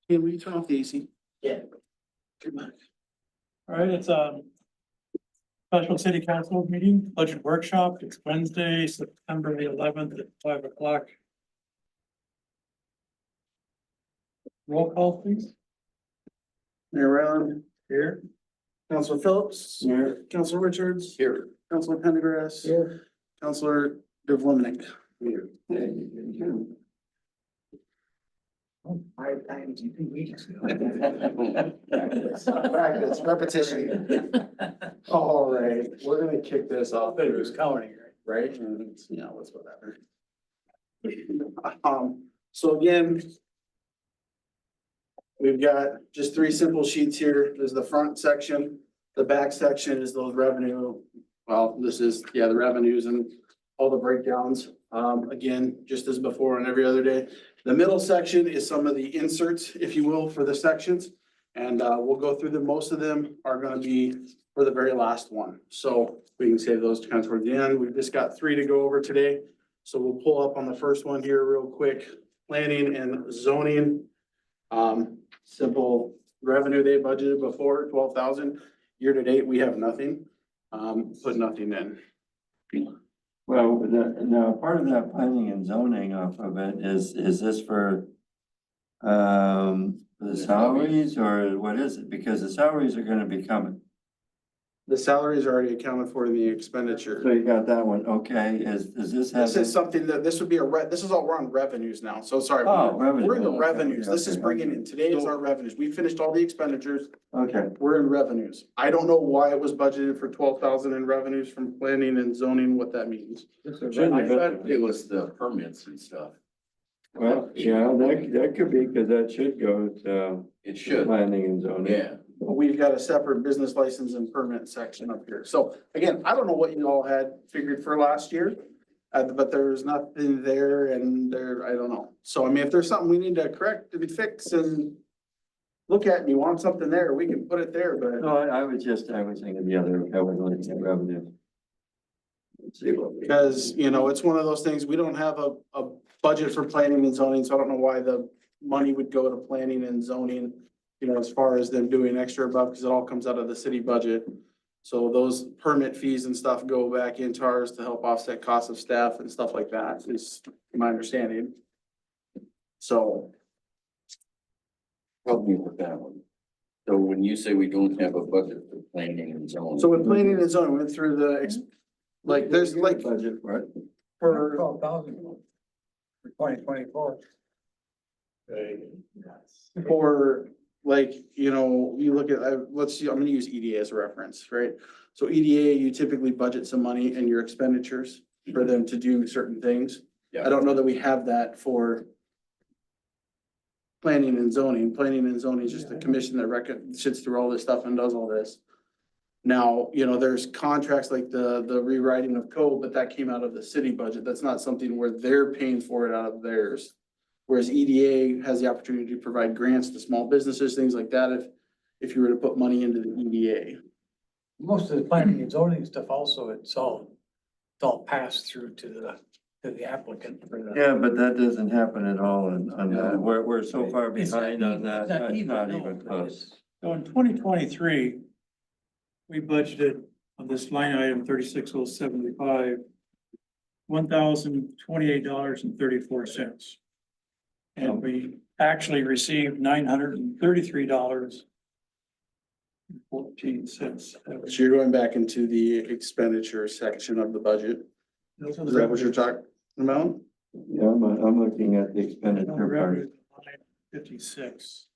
Hey, will you turn off the AC? Yeah. Good luck. All right, it's a special city council meeting, budget workshop. It's Wednesday, September the 11th at 5 o'clock. Roll call, please. Mayor Ryland, Here. Counselor Phillips. Here. Counselor Richards. Here. Counselor Pendergrass. Here. Counselor DeVlin. Here. Practice, repetition. All right, we're gonna kick this off. It was counting, Right? Yeah, it's whatever. So again, we've got just three simple sheets here. There's the front section. The back section is those revenue. Well, this is, the revenues and all the breakdowns. Again, just as before and every other day. The middle section is some of the inserts, if you will, for the sections. And we'll go through them. Most of them are gonna be for the very last one. So we can save those kind of toward the end. We've just got three to go over today. So we'll pull up on the first one here real quick. Planning and zoning. Simple revenue they budgeted before, 12,000. Year to date, we have nothing. Put nothing in. Well, now, part of that planning and zoning off of it is this for the salaries or what is it? Because the salaries are gonna be coming. The salaries are already accounted for in the expenditure. So you got that one, okay, is this have? This is something that, this would be this is all, we're on revenues now, so sorry. Oh, revenue. We're in the Okay, revenues, this is okay, bringing in, today is our revenues, we finished all the expenditures, Okay, we're in revenues. I don't know why it was budgeted for 12,000 in revenues from planning and zoning, what that means. Shouldn't have been. It was the permits and stuff. well, yeah, that could be, cause that should go to It should, planning and zoning. yeah. We've got a separate business license and permit section up here, so again, I don't know what you all had figured for last year. But there's nothing there and there, I don't know, so I mean, if there's something we need to correct and fix and look at and you want something there, we can put it there, but. No, I was thinking the other, I was looking at revenue. Let's see what we. Because, it's one of those things, we don't have a budget for planning and zoning, so I don't know why the money would go to planning and zoning. As far as them doing extra above, because it all comes out of the city budget. So those permit fees and stuff go back into ours to help offset costs of staff and stuff like that, is my understanding. So, Help me with that one. So when you say we don't have a budget for planning and zoning. so with planning and zoning, we went through there's like Budget for it. for, 12,000 for 2024. you look at, let's see, I'm gonna use EDA as a reference, right? So EDA, you typically budget some money in your expenditures for them to do certain things. Yeah. I don't know that we have that for planning and zoning. Planning and zoning is just a commission that sits through all this stuff and does all this. Now, there's contracts like the rewriting of code, but that came out of the city budget. That's not something where they're paying for it out of theirs. Whereas EDA has the opportunity to provide grants to small businesses, things like that, if you were to put money into the E EDA. Most of the planning and zoning stuff also, it's all passed through to the applicant for the. Yeah, but that doesn't happen at all on that. We're so far behind on that. That's not even close. So in 2023, we budgeted on this line item 36,075, $1,028.34. And we actually received $933.14. So you're going back into the expenditure section of the budget. Is that what you're talking about? Yeah, I'm looking at the expenditure part. Revenue, 56.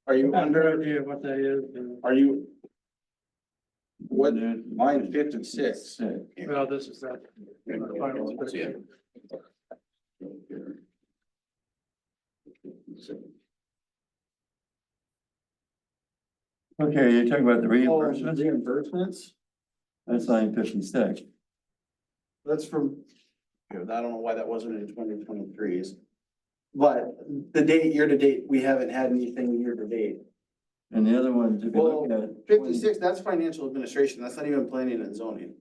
Are you Under under, idea what that is. are you? What, mine 56. Well, this is that. Yeah. Okay, you're talking about the Oh, reimbursements? reimbursements? That's line 56. That's from, I don't know why that wasn't in 2023's. But the date, year to date, we haven't had anything year to date. And the other ones, if you look at. 56, that's financial administration. That's not even planning and zoning.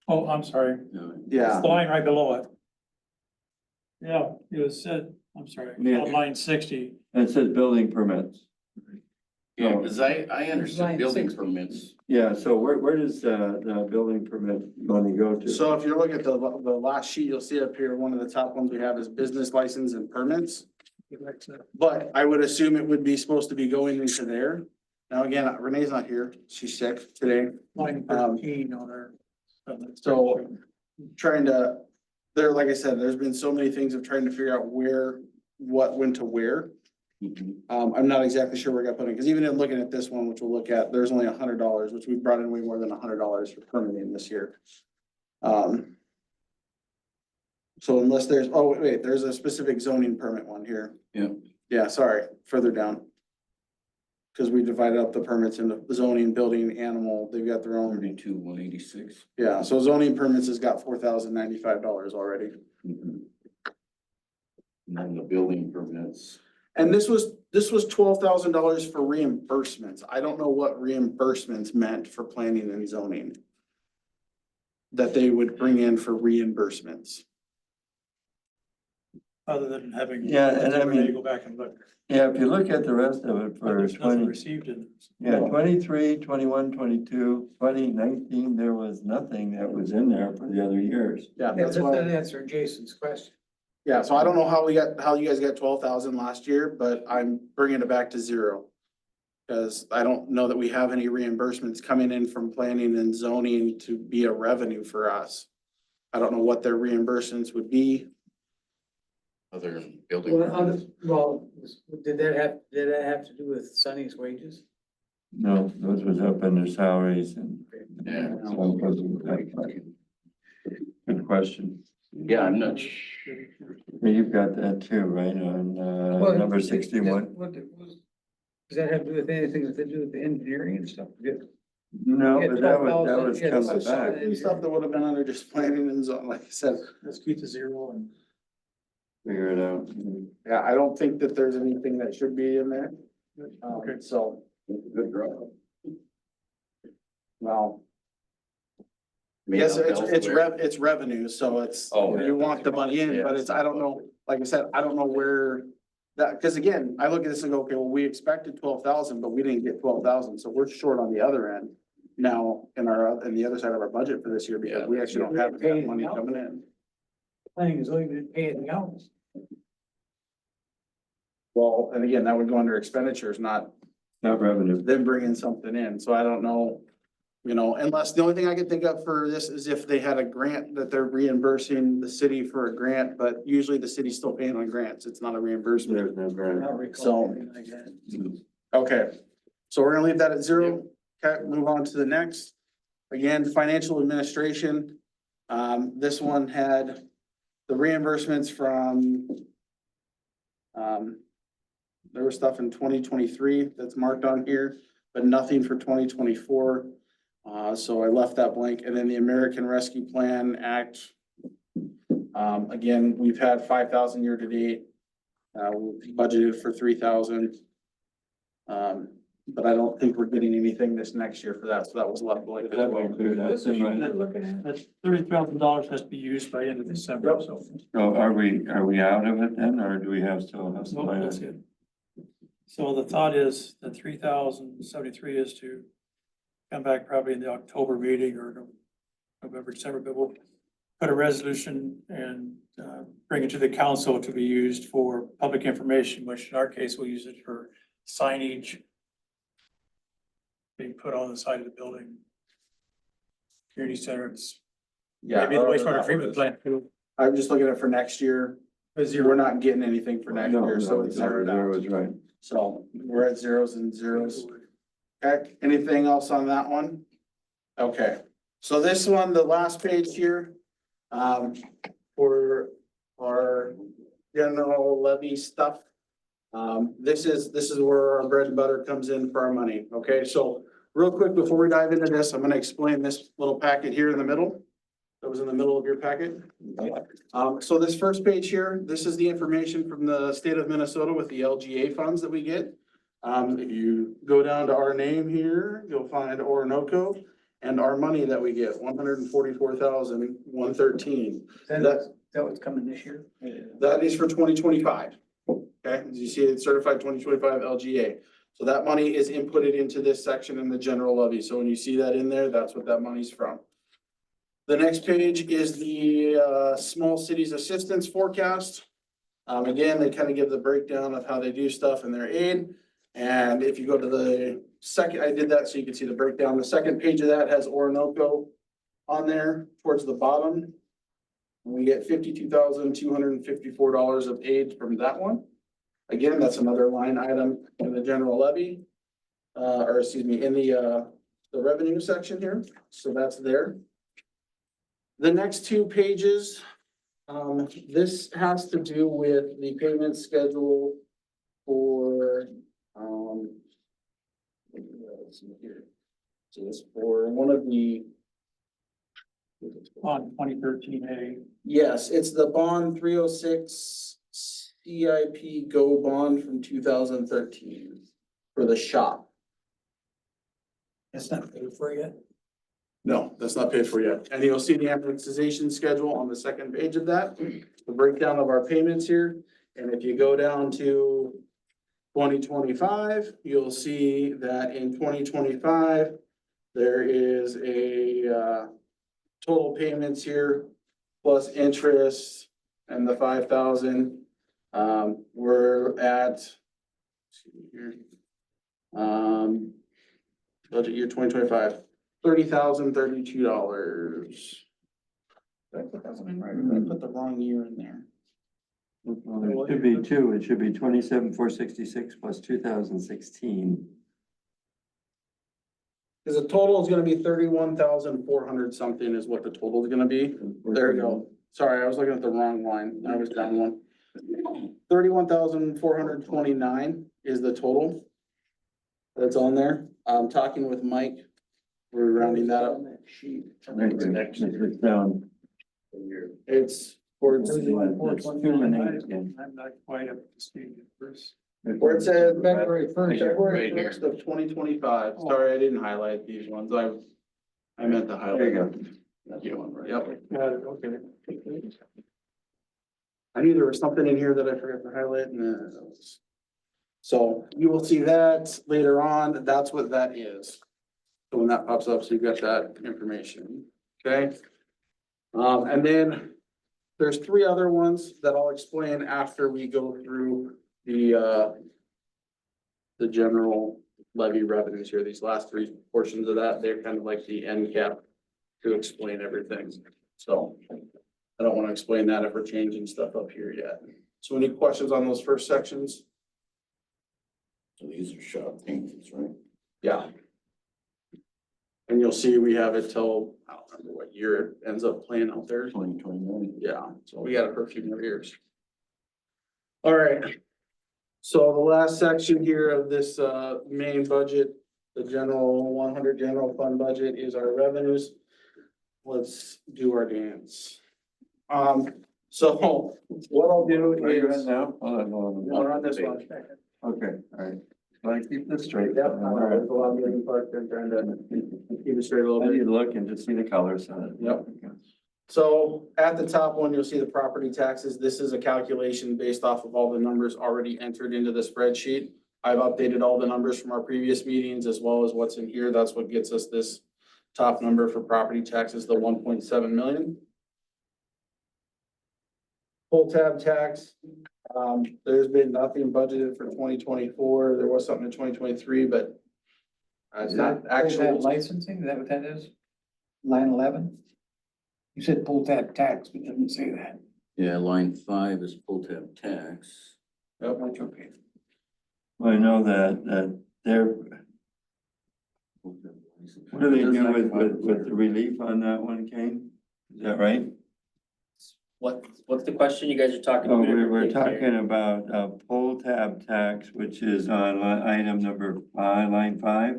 Oh, I'm sorry. Yeah. It's the line right below it. Yeah, it was said I'm sorry, Yeah. on line 60. It says building permits. Yeah, Oh. cause I understood building permits. Yeah, so where does, the building permit money go to? So if you look at the last sheet, you'll see up here, one of the top ones we have is business license and permits. But I would assume it would be supposed to be going into there. Now, again, Renee's not here. She's sick today. Line 13 on our. So trying to, there, like I said, there's been so many things of trying to figure out where, what went to where. I'm not exactly sure where I got put in, because even in looking at this one, which we'll look at, there's only $100, which we brought in way more than $100 for permitting this year. So unless there's, oh, wait, there's a specific zoning permit one here. Yeah. Yeah, sorry, further down. Cause we divided up the permits into zoning, building, animal, they've got their own. 186. Yeah, so zoning permits has got $4,095 already. And then the building permits. And this was $12,000 for reimbursements. I don't know what reimbursements meant for planning and zoning. That they would bring in for reimbursements. Other than having. Yeah, and I mean- Go back and look. Yeah, if you look at the rest of it for There's nothing 20, received in. yeah, 23, 21, 22, 2019, there was nothing that was in there for the other years. Yeah, Yeah, that's that why. doesn't answer Jason's question. Yeah, so I don't know how you guys got 12,000 last year, but I'm bringing it back to zero. Cause I don't know that we have any reimbursements coming in from planning and zoning to be a revenue for us. I don't know what their reimbursements would be. Other building permits. Well, did that have to do with Sonny's wages? No, those was up in their salaries and. Yeah. So it wasn't that. Good question. Yeah, I'm not sure. You've got that too, right, on, number 61? Does that have to do with anything that they do with the engineering and stuff? No, Yeah, but that was yeah, coming that's back. Stuff that would have been under just planning and zone, like I said. Let's keep the zero and. Figure it out. Yeah, I don't think that there's anything that should be in there. Okay. So, Good draw. well, Made yes, up elsewhere. it's revenue, so it's, Oh, you want the money in, but it's, I don't know, like I said, I don't know where. That, cause again, I look at this and go, okay, well, we expected 12,000, but we didn't get 12,000, so we're short on the other end. Now, in the other side of our budget for this year, because Yeah. we actually don't have that money coming in. Planning is only going to pay anything else. Well, and again, that would go under expenditures, not Not revenue. them bringing something in, so I don't know. You know, unless, the only thing I can think of for this is if they had a grant that they're reimbursing the city for a grant, but usually the city's still paying on grants, it's not a reimbursement. There's no I grant. don't recall So- anything like that. Okay, so we're gonna leave that at zero. Okay, move on to the next. Again, financial administration. This one had the reimbursements from. There was stuff in 2023 that's marked on here, but nothing for 2024. So I left that blank. And then the American Rescue Plan Act. Again, we've had 5,000 year to date. We budgeted for 3,000. But I don't think we're getting anything this next year for that, so that was left blank. That will include that. This is what they're looking at. That's $30,000 has to be used by end of December, so. So are we out of it then, or do we still have some? Nope, that's it. So the thought is that 3,073 is to come back probably in the October meeting or November, December, but we'll put a resolution and bring it to the council to be used for public information, which in our case, we'll use it for signage being put on the side of the building. Community center, it's maybe the wastewater treatment plant too. I'm just looking at it for next year, because we're not getting anything for next No, year, so it's zeroed Zero out. was right. So we're at zeros and zeros. Okay, anything else on that one? Okay, so this one, the last page here, for our general levy stuff. This is where our bread and butter comes in for our money, okay? So real quick, before we dive into this, I'm gonna explain this little packet here in the middle. That was in the middle of your packet. So this first page here, this is the information from the state of Minnesota with the LGA funds that we get. If you go down to our name here, you'll find Orinoco and our money that we get, 144,113. That was coming this year. That is for 2025. okay? As you see, it's certified 2025 LGA. So that money is inputted into this section in the general levy. So when you see that in there, that's what that money's from. The next page is the small cities assistance forecast. Again, they kind of give the breakdown of how they do stuff in their aid. And if you go to the second, I did that so you can see the breakdown. The second page of that has Orinoco on there towards the bottom. We get $52,254 of aid from that one. Again, that's another line item in the general levy, or excuse me, in the revenue section here. So that's there. The next two pages, this has to do with the payment schedule for, let's see here. So it's for one of the, On 2013A. yes, it's the bond 306 CIP Go bond from 2013 for the shop. It's not paid for yet. No, that's not paid for yet. And you'll see the amortization schedule on the second page of that, the breakdown of our payments here. And if you go down to 2025, you'll see that in 2025, there is a total payments here plus interest and the 5,000. We're at, let's see here, budget year 2025, $30,032. Did I put that one in right? Or did I put the wrong year in there? Well, it should be two, it should be 27,466 plus 2016. Because the total is gonna be 31,400 something is what the total is gonna be. There you go. Sorry, I was looking at the wrong line. I was down one. 31,429 is the total. That's on there. I'm talking with Mike. We're rounding that up. It's down. It's towards That's 218. I'm not quite up to speed at first. where it says February first. February 1st of 2025. Sorry, I didn't highlight these ones. I meant to highlight. There you go. Yep. Got it, okay. I knew there was something in here that I forgot to highlight and so you will see that later on. That's what that is. So when that pops up, so you've got that information, okay? And then there's three other ones that I'll explain after we go through the general levy revenues here. These last three portions of that, they're kind of like the end cap to explain everything. So I don't want to explain that if we're changing stuff up here yet. So any questions on those first sections? So these are shop payments, right? Yeah. And you'll see we have it till, I don't remember what year it ends up playing out there. 2029. Yeah, so we got it for a few more years. All right. So the last section here of this main budget, the general 100 general fund budget is our revenues. Let's do our dance. So what I'll do Where you at is, now? Hold on. we're on this one. Okay, all right. Well, I keep this straight. Yep, All right. there's a lot of moving parts there, trying to keep it straight a little I need bit. to look and just see the colors on it. Yep. So at the top one, you'll see the property taxes. This is a calculation based off of all the numbers already entered into the spreadsheet. I've updated all the numbers from our previous meetings as well as what's in here. That's what gets us this top number for property taxes, the 1.7 million. Full tab tax, there's been nothing budgeted for 2024. There was something in 2023, but it's not actual. Licensing, is that what that is? Line 11? You said pull tab tax, but it didn't say that. Yeah, line 5 is pull tab tax. Yep. That's okay. Well, I know that they're, what do they do with the relief on that one, Kane? Is that right? What's the question you guys are talking Oh, about? we're talking about poll tab tax, which is on item number 5, line 5.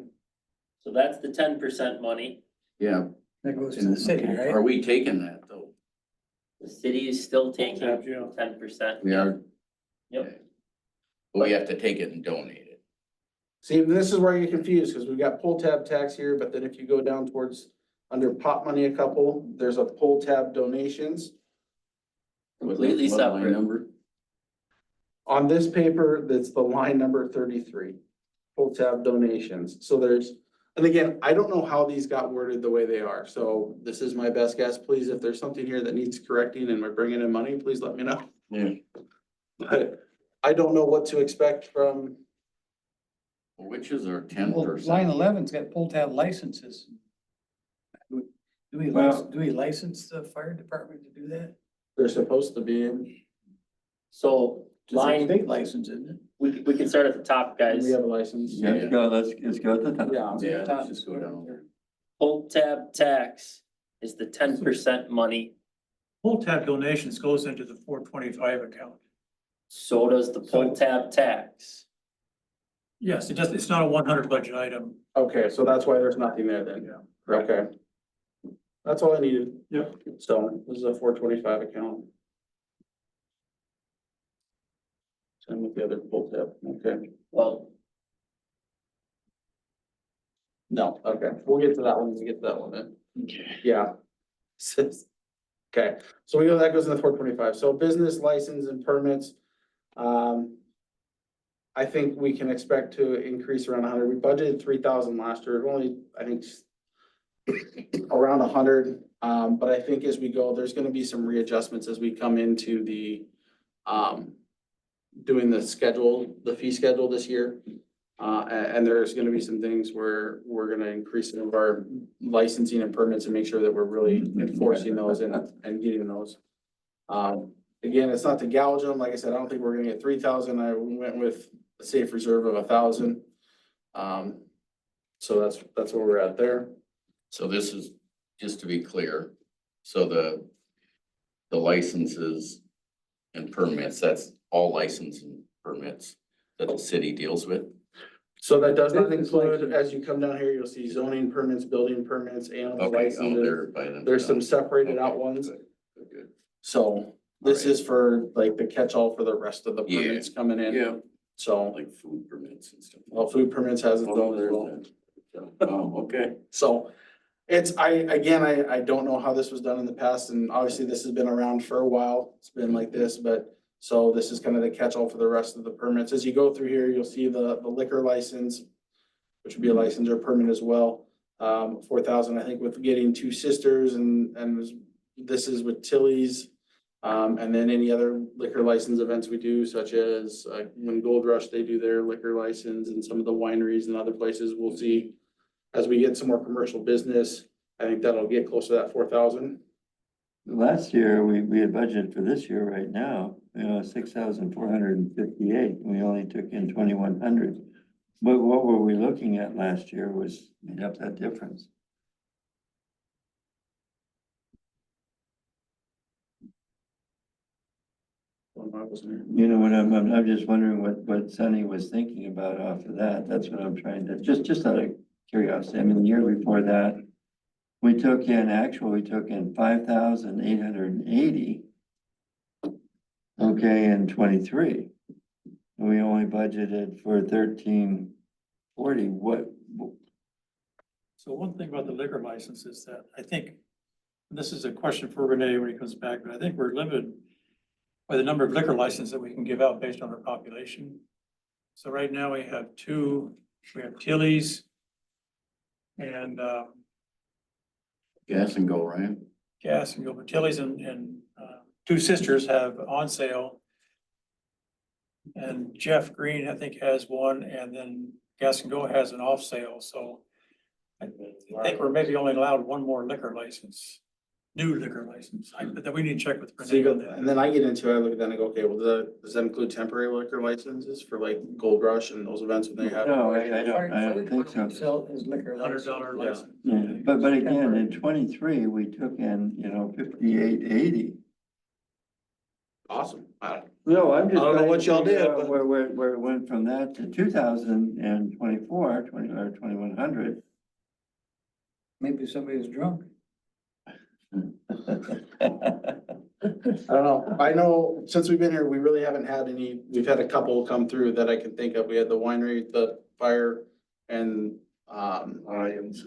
So that's the 10% money. Yeah. That goes to the city, right? Are we taking that though? The city is still taking Tab, yeah. 10%. We are. Yep. But we have to take it and donate it. See, this is where you're confused, because we've got pull tab tax here, but then if you go down towards, under pot money a couple, there's a pull tab donations. Completely What line separate. number? On this paper, that's the line number 33, pull tab donations. So there's, and again, I don't know how these got worded the way they are. So this is my best guess. Please, if there's something here that needs correcting and we're bringing in money, please let me know. Yeah. But I don't know what to expect from, Which is our 10%? Well, line 11's got pull tab licenses. Do we, Well- do we license the fire department to do that? they're supposed to be, So It's a line, state license, isn't it? we can start at the top, guys. we have a license. Yeah, let's go at the top. Yeah. Yeah, Top. let's just go down. Pull tab tax is the 10% money. Pull tab donations goes into the 425 account. So does the pull tab tax. Yes, it's not a 100 budget item. Okay, so that's why there's nothing there then. Yeah. Okay. That's all I needed. Yep. So this is a 425 account. Same with the other pull tab. Okay. Well, No, okay, we'll get to that one when we get to that one then. Yeah. Okay, so that goes in the 425. So business license and permits. I think we can expect to increase around 100. We budgeted 3,000 last year. We're only, I think, around 100. But I think as we go, there's gonna be some readjustments as we come into the doing the schedule, the fee schedule this year. And there's gonna be some things where we're gonna increase some of our licensing and permits and make sure that we're really enforcing those and getting those. Again, it's not to gouge them. Like I said, I don't think we're gonna get 3,000. I went with a safe reserve of 1,000. So that's where we're at there. So this is, just to be clear, so the licenses and permits, that's all license and permits that the city deals with? So that does not include, as you come down here, you'll see zoning permits, building permits, animal Okay, out licenses. there by them. There's some separated out Okay, ones. good, good. So this Alright. is for like the catch-all for the rest of the Yeah. permits coming in. Yeah, So, like food permits and stuff. well, food permits has its Oh, own as there's well. that. Oh, okay. So it's, I don't know how this was done in the past, and obviously this has been around for a while. It's been like this, but so this is kind of the catch-all for the rest of the permits. As you go through here, you'll see the liquor license, which would be a license or permit as well. 4,000, I think, with getting Two Sisters and this is with Tilly's. And then any other liquor license events we do, such as when Gold Rush, they do their liquor license, and some of the wineries and other places, we'll see. As we get some more commercial business, I think that'll get close to that 4,000. Last year, we had budgeted for this year right now, 6,458, we only took in 2,100. But what were we looking at last year was made up that difference. Well, I wasn't here. You know what, I'm just wondering what Sonny was thinking about off of that, that's what I'm trying to, just out of curiosity, I mean, the year before that, we took in 5,880. Okay, in 23. And we only budgeted for 1,340, So one thing about the liquor license is that I think, and this is a question for Renee when he comes back, but I think we're limited by the number of liquor licenses that we can give out based on our population. So right now we have Tilly's and Gas and go, Ryan. Gas and Go, but Tilly's and Two Sisters have on sale. And Jeff Green, I think, has one, and then Gas and Go has an off sale, so I think we're maybe only allowed one more liquor license, new liquor license, but then we need to check with So you Renee on go, that. and then I get into it, I look at that and I go, okay, well, does that include temporary liquor licenses for like Gold Rush and those events when they have? no, I don't think so. Sell his liquor license. $100 Yeah. license. Yeah, but again, in 23, we took in, 5,880. Awesome. No, I'm just. I don't know what y'all did, trying to but- figure out Where it went from that to 2,024, 2,100. Maybe somebody was drunk. I don't know. I know since we've been here, we really haven't had any, we've had a couple come through that I can think of. We had the winery, the fire and,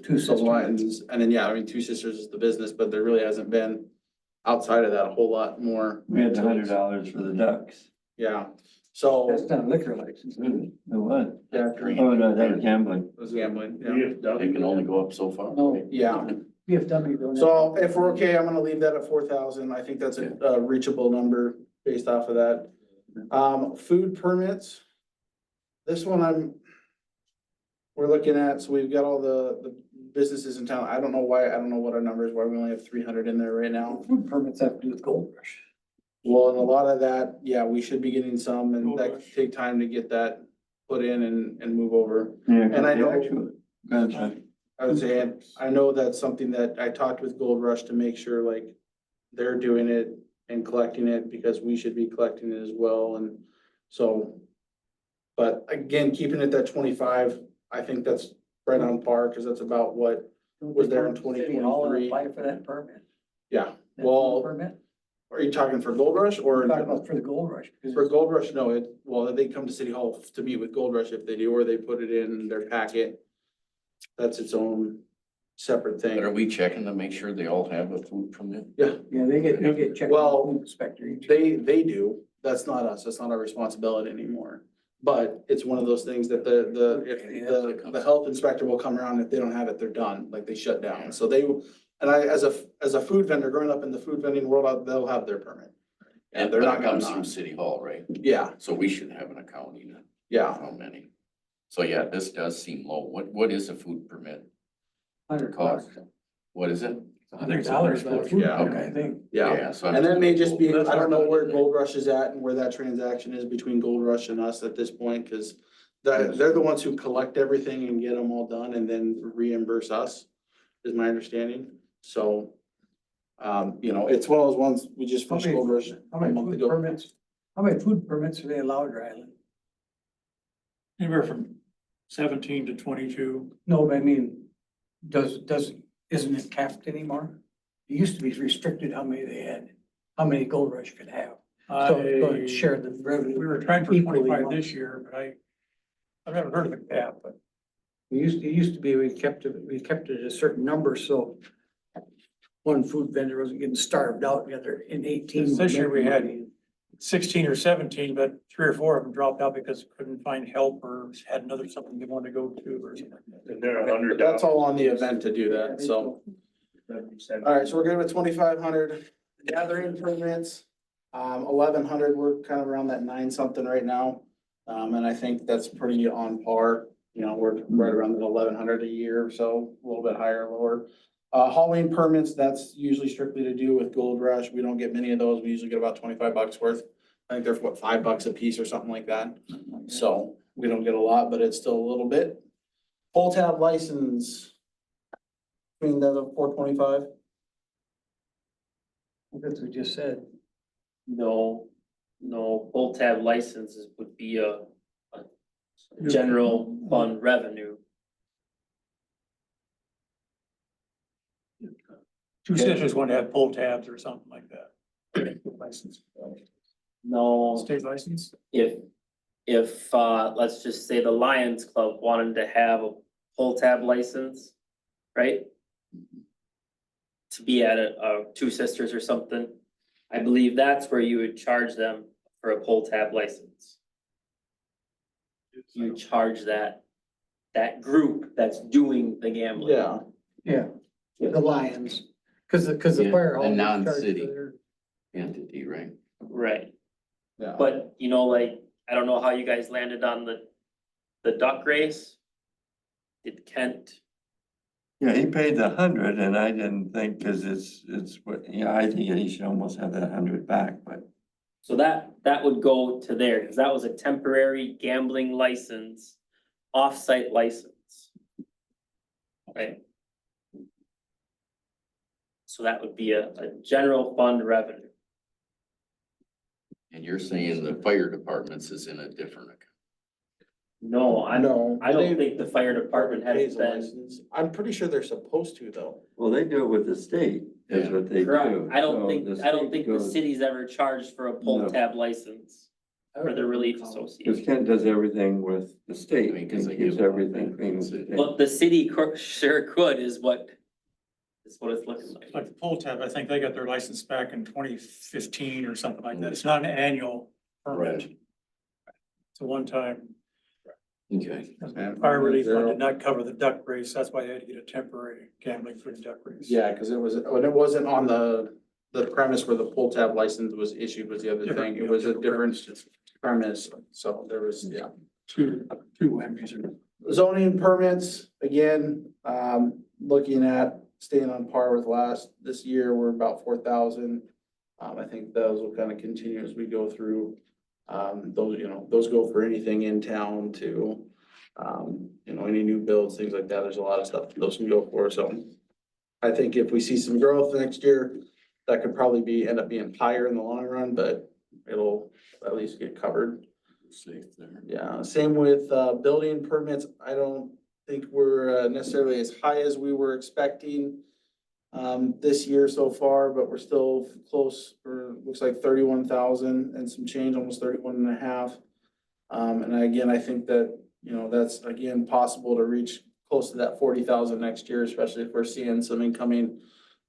Two Sisters. Lions. And then, yeah, I mean, Two Sisters is the business, but there really hasn't been outside of that a whole lot more. We had $100 for the ducks. Yeah. So, That's not a liquor license. It was. yeah, Oh, no, that was gambling. it was gambling, yeah. It can only go up so far. No. right? Yeah. VFW don't. So if we're okay, I'm gonna leave that at 4,000. I think that's a reachable number based off of that. Food permits. This one we're looking at, so we've got all the businesses in town. I don't know why, I don't know what our number is, why we only have 300 in there right now. Food permits have to do with Gold Rush. Well, and a lot of that, yeah, we should be getting some, and that could Gold take time to get that put in and move over. Yeah, And I know- Go ahead, Sean. I would say, I know that's something that I talked with Gold Rush to make sure like they're doing it and collecting it because we should be collecting it as well, and so. But again, keeping it at 25, I think that's right on par, cause that's about what, Was there in City Hall and 2023? Apply for that permit. yeah. That Well, Permit, are you talking for Gold Rush or? we're talking about for the Gold Rush. because For Gold Rush, no, they come to City Hall to meet with Gold Rush if they do, or they put it in their packet. That's its own separate But are thing. we checking to make sure they all have a food permit? Yeah, they get checked. by the Well, food inspector each. They do, that's not us, that's not our responsibility anymore. But it's one of those things that if the health inspector will come around, if they don't have it, they're done, like they shut down. So and as a food vendor, growing up in the food vending world, they'll have their permit. And they're But not it gonna comes through not. City Hall, right? Yeah, So we should have an accounting of yeah. how many. So yeah, this does seem low. What is a food permit $100. cost? What is it? $100 for a food Yeah. permit, I think. Yeah, So and that may just be, That's I don't know not where bad. Gold Rush is at and where that transaction is between Gold Rush and us at this point, cause they're the ones who collect everything and get them all done and then reimburse us, is my understanding. So, it's one of those ones, we just finished Gold Rush How a many month food ago. permits, how many food permits are they allowed, Riley? Anywhere from 17 to 22. No, but I mean, isn't it capped anymore? It used to be restricted how many they had, how many Gold Rush could have. So I- share the revenue. We were trying for equally 25 among- this year, but I've never heard of a cap, but It used to be, we kept it at a certain number, so one food vendor wasn't getting starved out the other in 18. This year we had 16 or 17, but 3 or 4 of them dropped out because couldn't find help or had another something they wanted to go to or something like that. And they're $100. That's all on the event to do that, so. Alright, so we're good with 2,500 gathering permits, 1,100, we're kind of around that 9 something right now. And I think that's pretty on par, we're right around that 1,100 a year, so a little bit higher, lower. Hauling permits, that's usually strictly to do with Gold Rush, we don't get many of those, we usually get about 25 bucks worth. I think they're what, $5 a piece or something like that, so we don't get a lot, but it's still a little bit. Pull tab license. Between that of 425. That's what we just said. No, pull tab licenses would be a general fund revenue. Two sisters want to have pull tabs or something like that. License. No, State license? if, let's just say the Lions Club wanted to have a pull tab license, right? To be at a Two Sisters or something, I believe that's where you would charge them for a pull tab license. You charge that group that's doing the gambling. Yeah, Yeah, the Lions, cause the Yeah, fire a hall. non-city. Entity, right? Right, yeah. but I don't know how you guys landed on the duck race. Did Kent, Yeah, he paid the 100 and I didn't think, cause it's what, I think he should almost have that 100 back, but. so that would go to there, cause that was a temporary gambling license, off-site license. Right? So that would be a general fund revenue. And you're saying the fire departments is in a different account. No, I don't They- think the fire department pays has a been. license. I'm pretty sure they're supposed to though. Well, they do it with the state, is Yeah. what they do. Correct, I don't So think state the goes- city's ever charged for a pull No. tab license for the Relief Cause Association. Kent does everything with the state, I mean, 'cause and they keeps give them everything that clean with the city. state. But the city sure could is what it's looking like. Like the pull tab, I think they got their license back in 2015 or something like that. It's not an annual permit. It's a one-time, Okay. fire relief fund did not cover the duck race, that's why they had to get a temporary gambling for the duck race. Yeah, cause it was, when it wasn't on the premise where the pull tab license was issued was the other thing. It was a different premise, so there was, yeah. Two whammies. Zoning permits, again, looking at staying on par with this year, we're about 4,000. I think those will kind of continue as we go through. Those go for anything in town to, any new builds, things like that. There's a lot of stuff those can go for, so. I think if we see some growth next year, that could probably end up being higher in the long run, but it'll at least get covered. Safe there. Yeah, same with building permits. I don't think we're necessarily as high as we were expecting this year so far, but we're still close, or looks like 31,000 and some change, almost 31 and a half. And again, I think that, that's again possible to reach close to that 40,000 next year, especially if we're seeing some incoming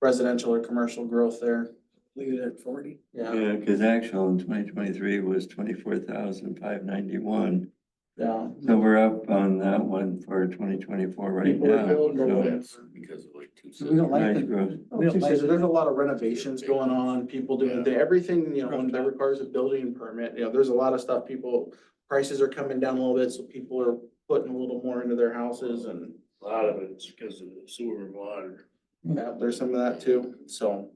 residential or commercial growth there. Leave it at 40. Yeah, Yeah, cause actual in 2023 was 24,591. yeah. So we're up on that one for 2024 right People are now. building or So whatever. That's because of like two. We don't like nice the- growth. We don't like- There's a lot of renovations going on, people doing, everything, that requires a building permit, there's a lot of stuff, prices are coming down a little bit, so people are putting a little more into their houses and. A lot of it's because of the sewer and water. Yeah, there's some of that too, so.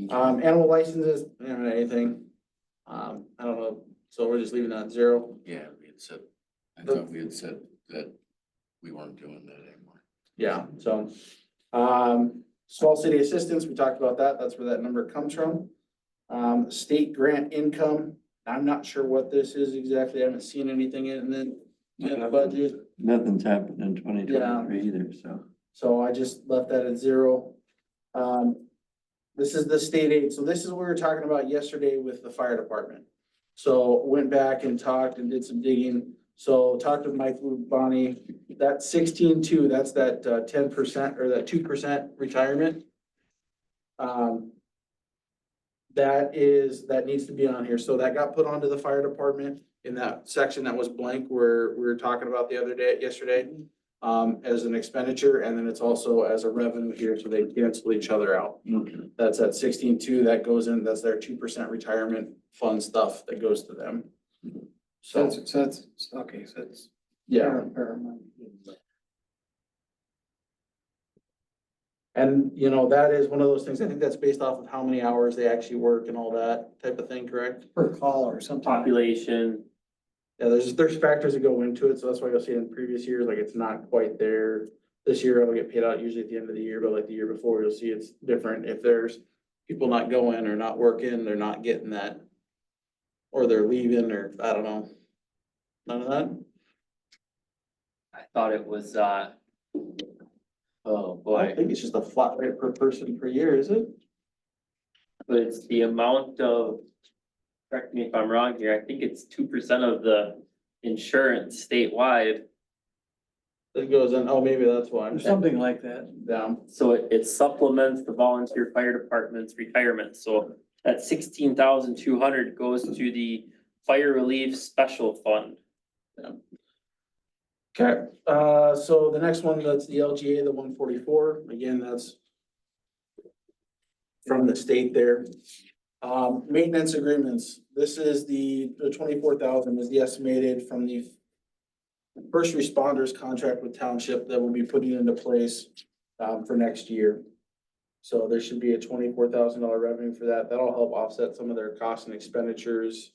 Animal licenses, I haven't had anything. I don't know, so we're just leaving that at 0. Yeah, we had said, I thought we had said that we weren't doing that anymore. Yeah, so, small city assistance, we talked about that, that's where that number comes from. State grant income, I'm not sure what this is exactly, I haven't seen anything in the budget. Nothing's happened in 2023 either, so. So I just left that at 0. This is the state aid. So this is what we were talking about yesterday with the fire department. So went back and talked and did some digging. So talked with Mike Bonnie, that 16.2, that's that 10% or that 2% retirement. That needs to be on here. So that got put onto the fire department in that section that was blank where we were talking about yesterday. As an expenditure, and then it's also as a revenue here, so they cancel each other out. Okay. That's at 16.2, that goes in, that's their 2% retirement fund stuff that goes to them. So, that's, okay, so it's. yeah, and that is one of those things, I think that's based off of how many hours they actually work and all that type of thing, correct? Per call or something. Population, Yeah, there's factors that go into it, so that's why you'll see in previous years, like it's not quite there. This year it'll get paid out usually at the end of the year, but like the year before, you'll see it's different. If there's people not going or not working, they're not getting that. Or they're leaving, or I don't know. None of that? I thought it was, oh I boy, don't think it's just a flat rate per person per year, is it? but it's the amount of, correct me if I'm wrong here, I think it's 2% of the insurance statewide. It goes in, oh, maybe that's why. Or something like that. Down. So it supplements the volunteer fire department's retirement, so that 16,200 goes to the fire relief special fund. Okay, so the next one, that's the LGA, the 144, again, that's from the state there. Maintenance agreements, this is the 24,000 is the estimated from the first responders contract with township that we'll be putting into place for next year. So there should be a $24,000 revenue for that. That'll help offset some of their costs and expenditures.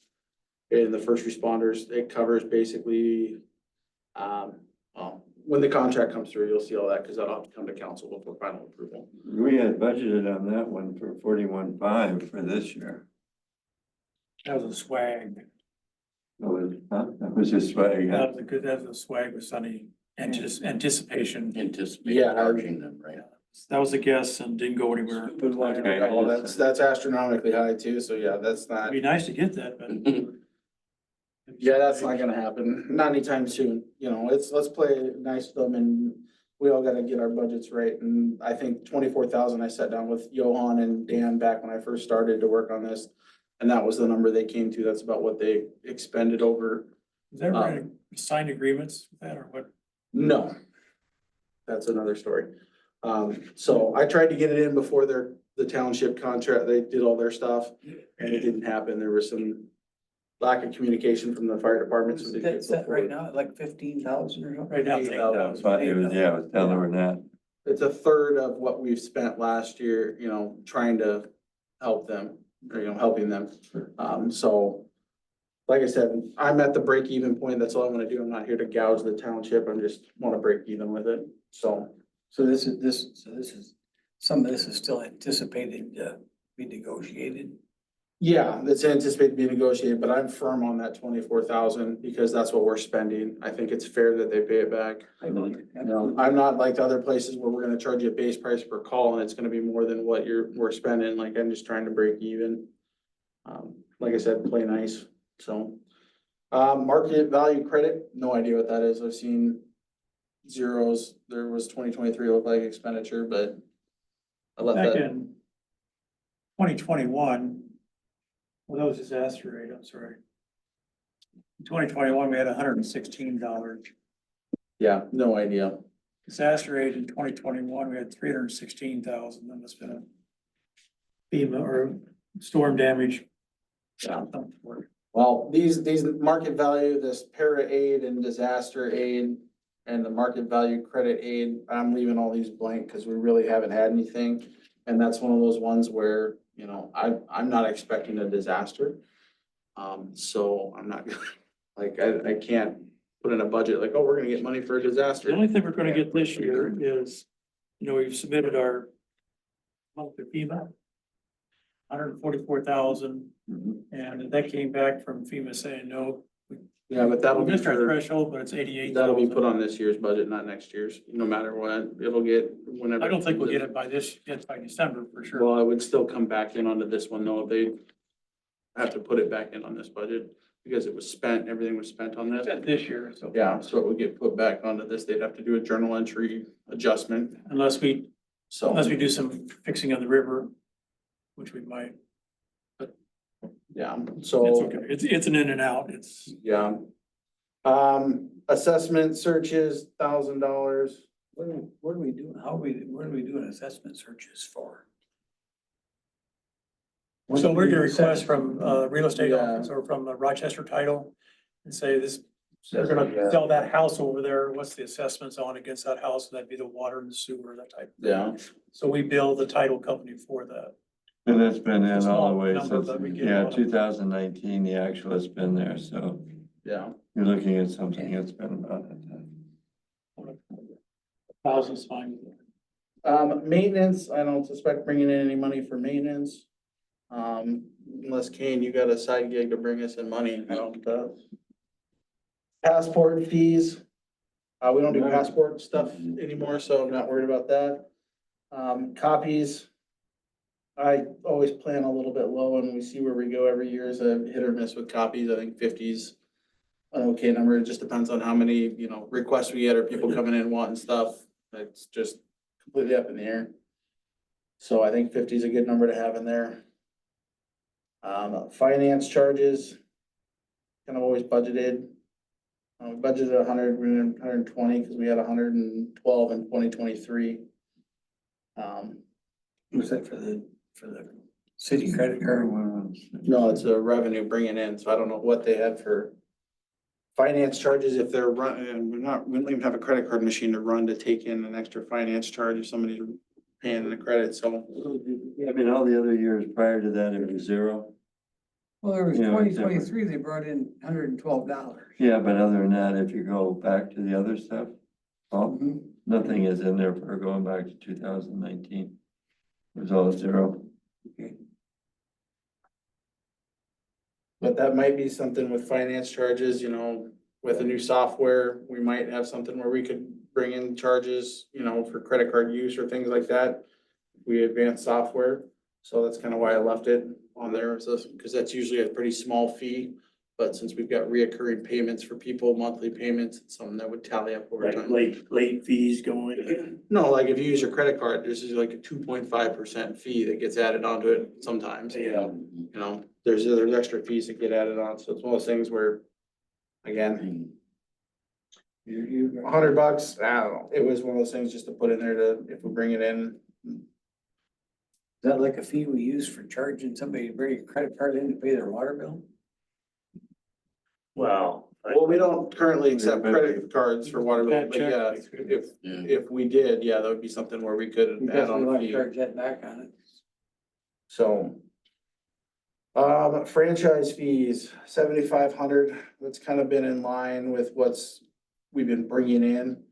In the first responders, it covers basically, when the contract comes through, you'll see all that, because that'll have to come to council before final approval. We had budgeted on that one for 41.5 for this year. That was a swag. That was just swag. That was a good, that was a swag with Sunny anticipation. Anticipate Yeah. charging them, right? That was a guess and didn't go anywhere. Okay. Oh, that's astronomically high too, so yeah, that's not. It'd be nice to get that, but. Yeah, that's not gonna happen, not anytime soon, let's play nice with them, and we all gotta get our budgets right, and I think 24,000, I sat down with Johan and Dan back when I first started to work on this. And that was the number they came to. That's about what they expended over. Is there any signed agreements with that or what? No. That's another story. So I tried to get it in before the township contract, they did all their stuff and it didn't happen. There was some lack of communication from the fire department. So they didn't That's go that right forward. now, at like 15,000 or something? Right now, it's 8,000. That's what it was, yeah, it was down over that. It's a third of what we've spent last year, you know, trying to help them, or, you know, helping them. So like I said, I'm at the break even point. That's all I want to do. I'm not here to gouge the township. I'm just want to break even with it. So So this is, some of this is still anticipated to be negotiated. yeah, it's anticipated to be negotiated, but I'm firm on that 24,000 because that's what we're spending. I think it's fair that they pay it back. I know. You know, I'm not like the other places where we're gonna charge you a base price per call and it's gonna be more than what we're spending. Like, I'm just trying to break even. Like I said, play nice, so. Market value credit, no idea what that is. I've seen zeros. There was 2023 looked like expenditure, but I left Back that. in 2021, well, that was disaster rate, I'm sorry. In 2021, we had $116. Yeah, no idea. Disaster rate in 2021, we had 316,000. That must have been a FEMA or storm damage. Yeah. Something for it. Well, these market value, this para aid and disaster aid and the market value credit aid, I'm leaving all these blank because we really haven't had anything. And that's one of those ones where, you know, I'm not expecting a disaster. So I'm not, like, I can't put in a budget like, oh, we're gonna get money for a The disaster. only thing we're gonna get this year is, you know, we've submitted our monthly FEMA. 144,000, and that came back from FEMA saying, no, Yeah, but that'll we be, missed our for- threshold, but it's 88,000. that'll be put on this year's budget, not next year's, no matter what. It'll get whenever. I don't think we'll get it by December for sure. Well, it would still come back in onto this one, though. They have to put it back in on this budget because it was spent, everything was spent on this. This year, so. Yeah, so it would get put back onto this. They'd have to do a journal entry adjustment, Unless we so. do some fixing on the river, which we might, Yeah, it's so, okay. It's an in and out. It's, yeah. Assessment searches, $1,000. What are we doing? What are we doing assessment searches for? so we're gonna request from, real estate Yeah. office or from Rochester Title and say this, they're gonna sell that house over there. What's the assessments on against that house? That'd be the water and the sewer, that type. Yeah, So we bill the title company for that. And that's been in It's a all the small way number, since, but we get a yeah, lot of- 2019, the actual has been there, so yeah. you're looking at something that's been about that time. Thousands fine. Maintenance, I don't suspect bringing in any money for maintenance. Unless Kane, you got a side gig to bring us in money, I don't, passport fees. We don't do passport stuff anymore, so I'm not worried about that. Copies. I always plan a little bit low and we see where we go every year is a hit or miss with copies. I think 50's an okay number. It just depends on how many, you know, requests we get or people coming in wanting stuff. It's just completely up in the air. So I think 50 is a good number to have in there. Finance charges, kind of always budgeted. We budgeted 100, we're in 120 because we had 112 in 2023. Was that for the city credit card? No, it's a revenue bringing in, so I don't know what they had for finance charges if they're running, we don't even have a credit card machine to run to take in an extra finance charge if somebody's paying in a credit, so. I mean, all the other years prior to that, it was zero. Well, there was Yeah, it's different. 2023, they brought in $112. Yeah, but other than that, if you go back to the other stuff, well, nothing is in there for going back to 2019. It was all zero. But that might be something with finance charges, you know, with a new software, we might have something where we could bring in charges, you know, for credit card use or things like that. We advance software, so that's kind of why I left it on there, so, because that's usually a pretty small fee. But since we've got reoccurring payments for people, monthly payments, it's something that would tally up over time. late fees going. No, like if you use your credit card, there's just like a 2.5% fee that gets added onto it sometimes. Yeah. You know, there's extra fees that get added on, so it's one of those things where, again, You. $100, I don't know, it was one of those things just to put in there to, if we bring it in. Is that like a fee we use for charging somebody to bring a credit card in to pay their water bill? Well. Well, we don't currently accept credit cards for water bill, but yeah, Yeah. if we did, yeah, that would be something where we could add Because we on a want to fee, charge that back on it. so. Franchise fees, 7,500, that's kind of been in line with we've been bringing in.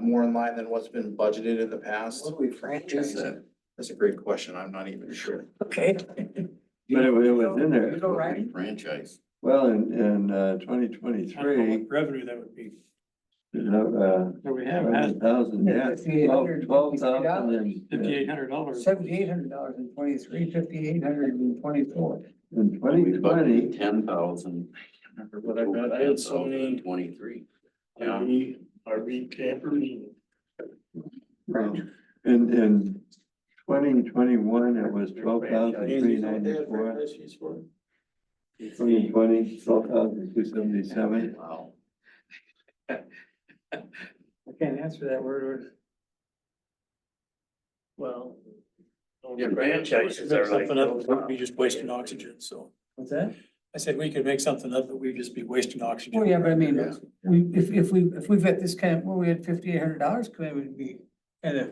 More in line than what's been budgeted in the past. What do we Is franchise? that- That's a great question, I'm not even sure. Okay. But it was in there. You know, right? Franchise. Well, in twenty I don't know twenty-three, what revenue that would be. $100,000, So we have had yeah, 12,000 and $5,800. $7,800 in 23, $5,800 in 24. in twenty twenty. 10,000. Remember what I got, I had so many. 23. RV campers. In 2021, it was 12,394. Franchise fees for? 2020, 12,277. Wow. I can't answer that word. Well. Yeah, franchises are like- Something up, we'd be just wasting oxygen, so. What's that? I said we could make something up, but we'd just be wasting oxygen. Oh, yeah, but I mean, if we've got this kind of, well, we had $5,800 come in, would be kind of,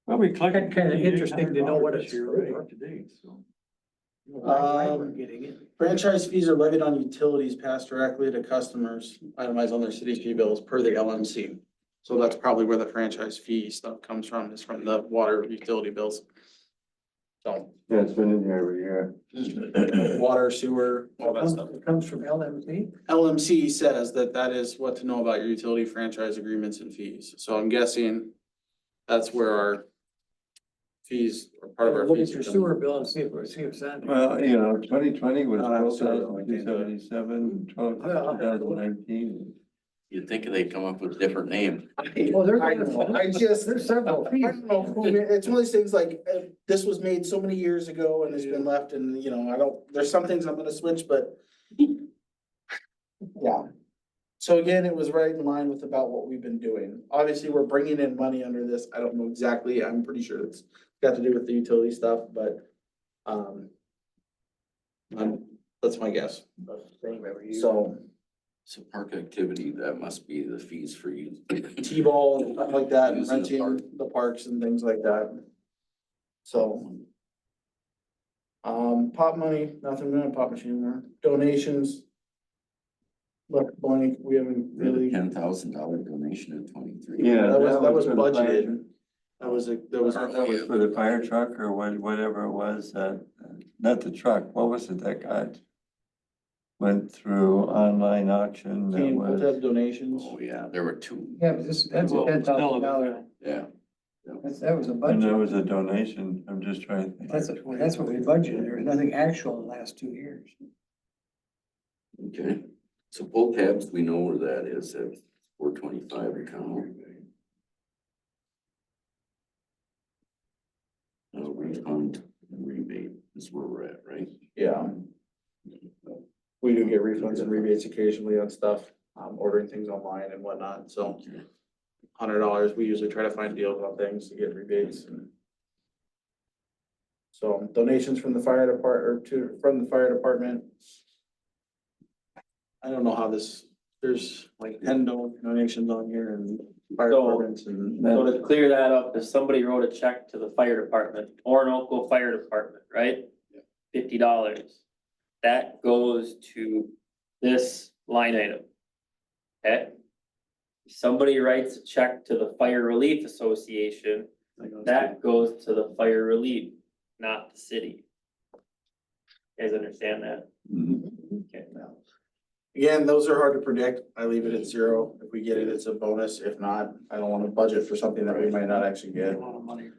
Well, we collected. Kinda interesting to know what it's $5,800 this year, for. right, up to date, so. why we're getting it. Franchise fees are levied on utilities passed directly to customers, itemized on their city fee bills per the LMC. So that's probably where the franchise fee stuff comes from, is from the water utility bills. So, Yeah, it's been in here every year. water, sewer, all that stuff. It comes from LMC. LMC says that that is what to know about your utility franchise agreements and fees. So I'm guessing that's where our fees are part of our Look at fees. your sewer bill and see if it's on. there. Well, 2020 was Oh, that's true. 12,277, 2019. You'd think they'd come up with a different name. Well, there's, I know, I just, there's several I fees. don't know, who it's one of these things like, this was made so many years ago and it's been left and, there's some things I'm gonna switch, but. Yeah. So again, it was right in line with about what we've been doing. Obviously, we're bringing in money under this. I don't know exactly. I'm pretty sure it's got to do with the utility stuff, but, that's my guess. So So park activity, that must be the fees for you. T-ball and stuff like that and Using the park. renting the parks and things like that. So. Pop money, nothing in a pop machine there. Donations. Left blank, we haven't really, $10,000 donation in 23. Yeah. that was for the fire- budgeted. That was That was for the fire truck or whatever it was, not the truck, what was it that got? Went through online auction, that Can't was, have donations. Oh, yeah, there were two. Yeah, but that's a $10,000. Yeah. That was a and there budget. was a donation, I'm just trying to think. That's what we budgeted. There was nothing actual in the last 2 years. Okay, so pull tabs, we know where that is at 425 account. Refund and rebate is where we're at, right? Yeah. We do get refunds and rebates occasionally on stuff, ordering things online and whatnot, so. $100, we usually try to find deals on things to get rebates and. So donations from the fire from the fire department. I don't know how there's like 10 donations on here and fire So- departments and. So to clear that up, if somebody wrote a check to the fire department, Orinoco Fire Department, right? $50, that goes to this line item. Okay? If somebody writes a check to the Fire Relief Association, that goes to the fire relief, not the city. You guys understand that? Okay. Again, those are hard to predict. I leave it at 0. If we get it, it's a bonus. If not, I don't wanna budget for something that we might not actually A get. lot of money.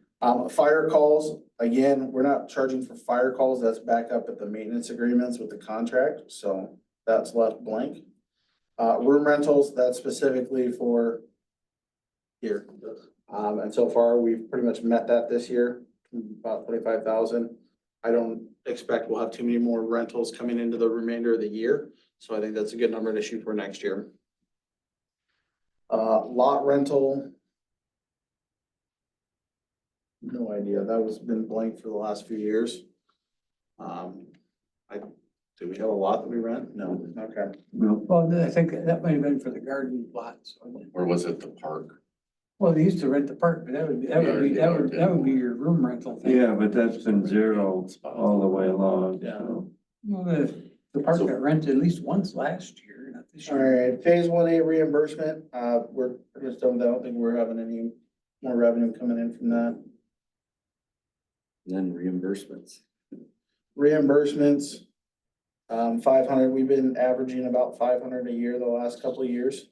Fire calls, again, we're not charging for fire calls. That's back up at the maintenance agreements with the contract, so that's left blank. Room rentals, that's specifically for here. And so far, we've pretty much met that this year, about 25,000. expect we'll have too many more rentals coming into the remainder of the year. So I think that's a good number to shoot for next year. Lot rental. No idea. That was been blank for the last few years. Do we have a lot that we rent? No, okay. Well, Well, I think that might have been for the garden plots. wasn't it? Or was it the park? Well, they used to rent the park, but that would be your room rental thing. yeah, but that's been zero all the way along, Yeah. so. Well, the park got rented at least once last year, not this All year. right, phase 1A reimbursement, we're just done with that. I don't think we're having any more revenue coming in from that. Then reimbursements. Reimbursements, 500, we've been averaging about 500 a year the last couple of years.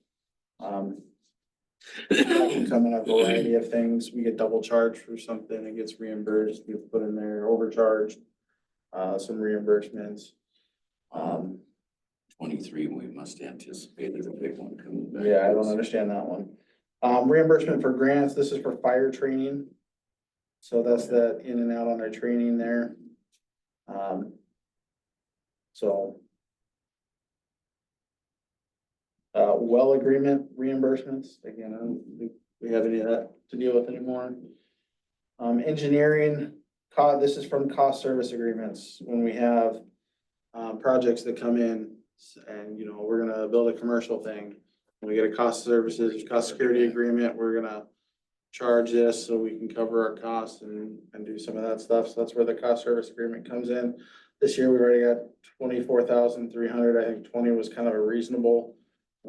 That can come in a variety of things. We get double charged for something, it gets reimbursed, we put in there overcharged, some reimbursements. 23, we must anticipate there's a big one coming back. Yeah, I don't understand that one. Reimbursement for grants, this is for fire training. So that's that in and out on our training there. So. Well agreement reimbursements, again, I don't think we have any of that to deal with anymore. Engineering, this is from cost service agreements, when we have projects that come in and, you know, we're gonna build a commercial thing. We get a cost services, cost security agreement, we're gonna charge this so we can cover our costs and do some of that stuff. So that's where the cost service agreement comes in. This year, we already got 24,300. I think 20 was kind of a reasonable.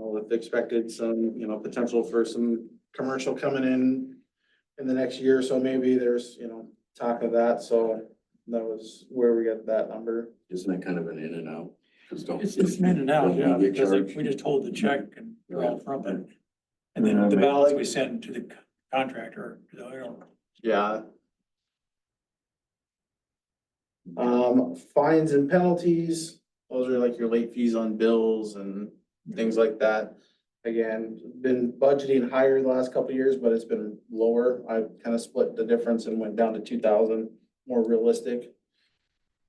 With expected some, you know, potential for some commercial coming in the next year. So maybe there's, you know, talk of that. So that was where we got that number. Isn't that kind of an in and out? 'Cause don't- It's in and out, don't yeah, we get because charged? we just hold the check and draw from it. And Yeah, then the but- balance we send to the contractor, you know. Yeah. Fines and penalties, those are like your late fees on bills and things like that. Again, been budgeting higher the last couple of years, but it's been lower. I kind of split the difference and went down to 2,000, more realistic.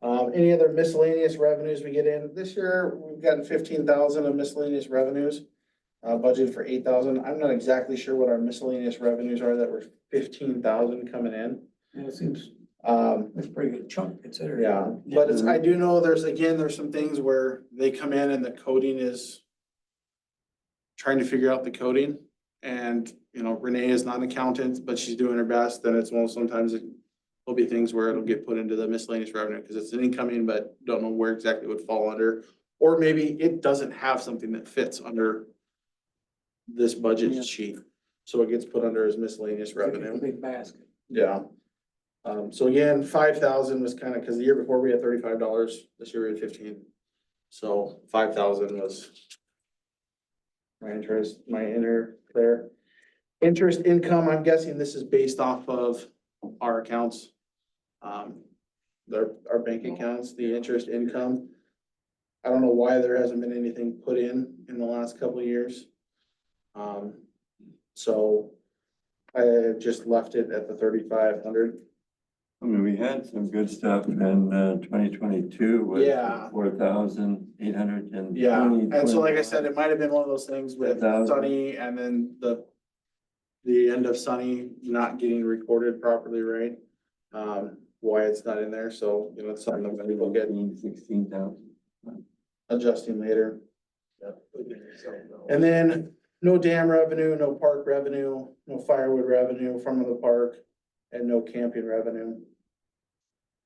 Any other miscellaneous revenues we get in? This year, we've gotten 15,000 of miscellaneous revenues. Budgeted for 8,000. I'm not exactly sure what our miscellaneous revenues are that were 15,000 coming in. And it seems, That's a pretty good chunk considering. yeah, but it's, I do know there's some things where they come in and the coding is trying to figure out the coding. And, you know, Renee is not an accountant, but she's doing her best. Then it's, well, sometimes there'll be things where it'll get put into the miscellaneous revenue because it's an incoming, but don't know where exactly it would fall under. Or maybe it doesn't have something that fits under this budget sheet. So it gets put under as miscellaneous It's like a revenue. big basket. Yeah. So again, 5,000 was kind of, because the year before we had $35, this year we had 15. So 5,000 was my inner there. Interest income, I'm guessing this is based off of our accounts. Our bank accounts, the interest income. I don't know why there hasn't been anything put in the last couple of years. So I just left it at the 3,500. I mean, we had some good stuff in 2022 with Yeah. 4,800 and. Yeah, and so like I said, it might have been one of those things with 1,000. Sunny and then the end of Sunny not getting recorded properly, right? Why it's not in there, so, you know, it's something I'm gonna go get 16,000. adjusting later. And then no dam revenue, no park revenue, no firewood revenue from the park, and no camping revenue.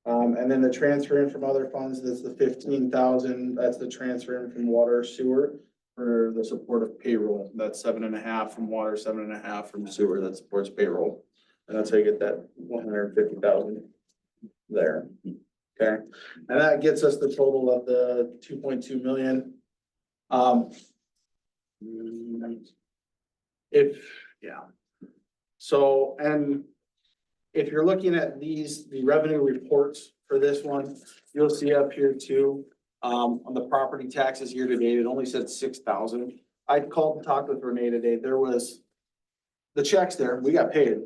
And then the transfer in from other funds, that's the 15,000, that's the transfer in from water sewer for the support of payroll. That's 7.5 from water, 7.5 from sewer, that supports payroll. And that's how you get that 150,000 there. Okay, and that gets us the total of the 2.2 million. So, and if you're looking at the revenue reports for this one, you'll see up here too, on the property taxes year to date, it only said 6,000. I called and talked with Renee today, there was the checks there, we got paid.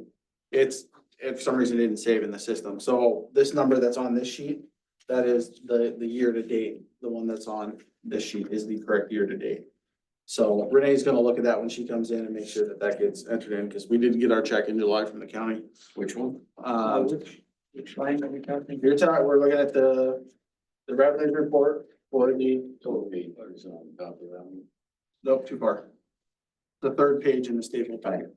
It's, if for some reason it didn't save in the system, so this number that's on this sheet That is the year to date, the one that's on this sheet is the correct year to date. So Renee's gonna look at that when she comes in and make sure that that gets entered in, because we did get our check in July from the county. Which one? Which line are we talking? You're talking, we're looking at the revenue report for the, Total fee, or is it on top of that one? nope, too far. The third page in the staple packet.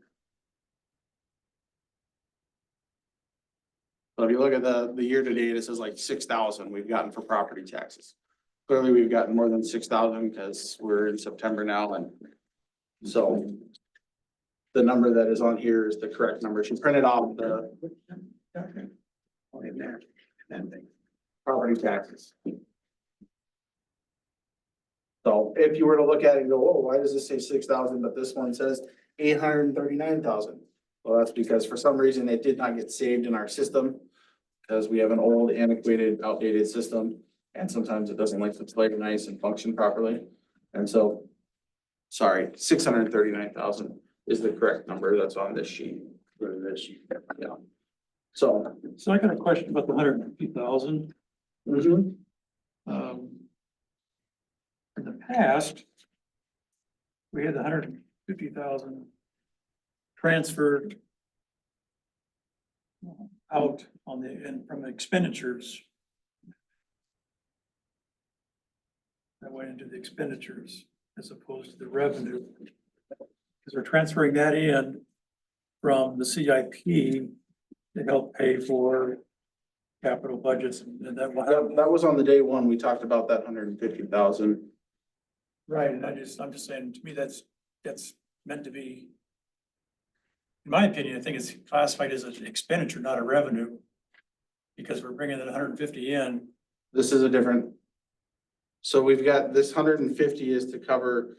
So if you look at the year to date, it says like 6,000 we've gotten for property taxes. Clearly, we've gotten more than 6,000 because we're in September now, and so the number that is on here is the correct number. She printed off the In there. property taxes. So if you were to look at it and go, oh, why does this say 6,000, but this one says 839,000? Well, that's because for some reason it did not get saved in our system. Because we have an old antiquated outdated system, and sometimes it doesn't like to play nice and function properly. And so, sorry, 639,000 is the correct number that's on this sheet. For this sheet. Yeah. So. So I got a question about the 150,000. Mhm. In the past, we had the 150,000 transferred out on the, and from the expenditures. That went into the expenditures as opposed to the revenue. Because we're transferring that in from the CIP to help pay for capital budgets and that will have. That was on the day one, we talked about that 150,000. Right, and I'm just saying, to me, that's meant to be. In my opinion, I think it's classified as an expenditure, not a revenue. Because we're bringing that 150 in. This is a different. So we've got this 150 is to cover.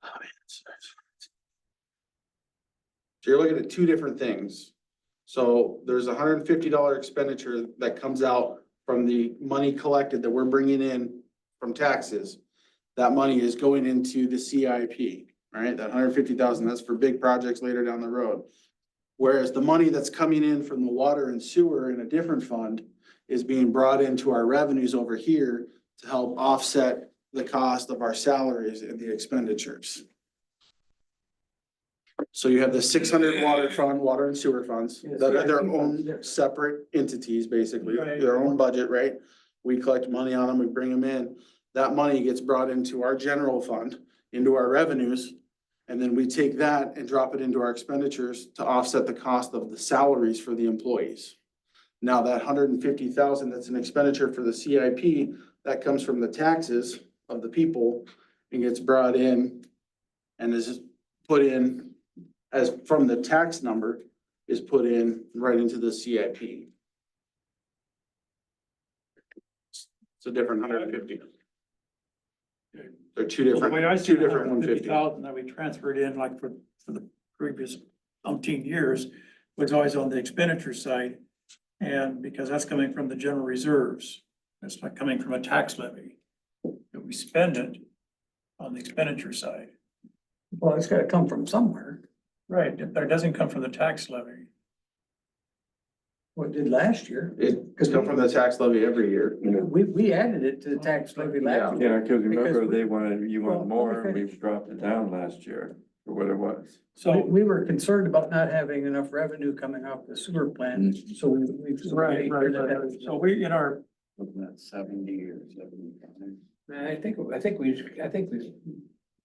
Oh, man, so you're looking at two different things. So there's a $150 expenditure that comes out from the money collected that we're bringing in from taxes. That money is going into the CIP, right? That 150,000, that's for big projects later down the road. Whereas the money that's coming in from the water and sewer in a different fund is being brought into our revenues over here to help offset the cost of our salaries and the expenditures. So you have the 600 water fund, water and sewer funds, that are their own separate entities, basically, Right. their own budget, right? We collect money on them, we bring them in. That money gets brought into our general fund, into our revenues. And then we take that and drop it into our expenditures to offset the cost of the salaries for the employees. Now, that 150,000, that's an expenditure for the CIP, that comes from the taxes of the people and gets brought in and is put in as from the tax number is put in right into the CIP. It's a different 150. They're two So the different, way I see two the different 150. 150,000 that we transferred in, like for the previous umpteen years, was always on the expenditure side. And because that's coming from the general reserves, that's not coming from a tax levy. If we spend it on the expenditure side. Well, it's gotta come from somewhere. Right, but it doesn't come from the tax levy. What it did last year. It comes from the tax levy every year. We added it to the tax levy last year. Yeah, because remember, Because we- they wanted, you Well, want let me more, and finish. we've dropped it down last year, for what it was. So, We were concerned about not having enough revenue coming off the sewer plant, so we. right, so we, in our, Wasn't that 70 or 75? I think we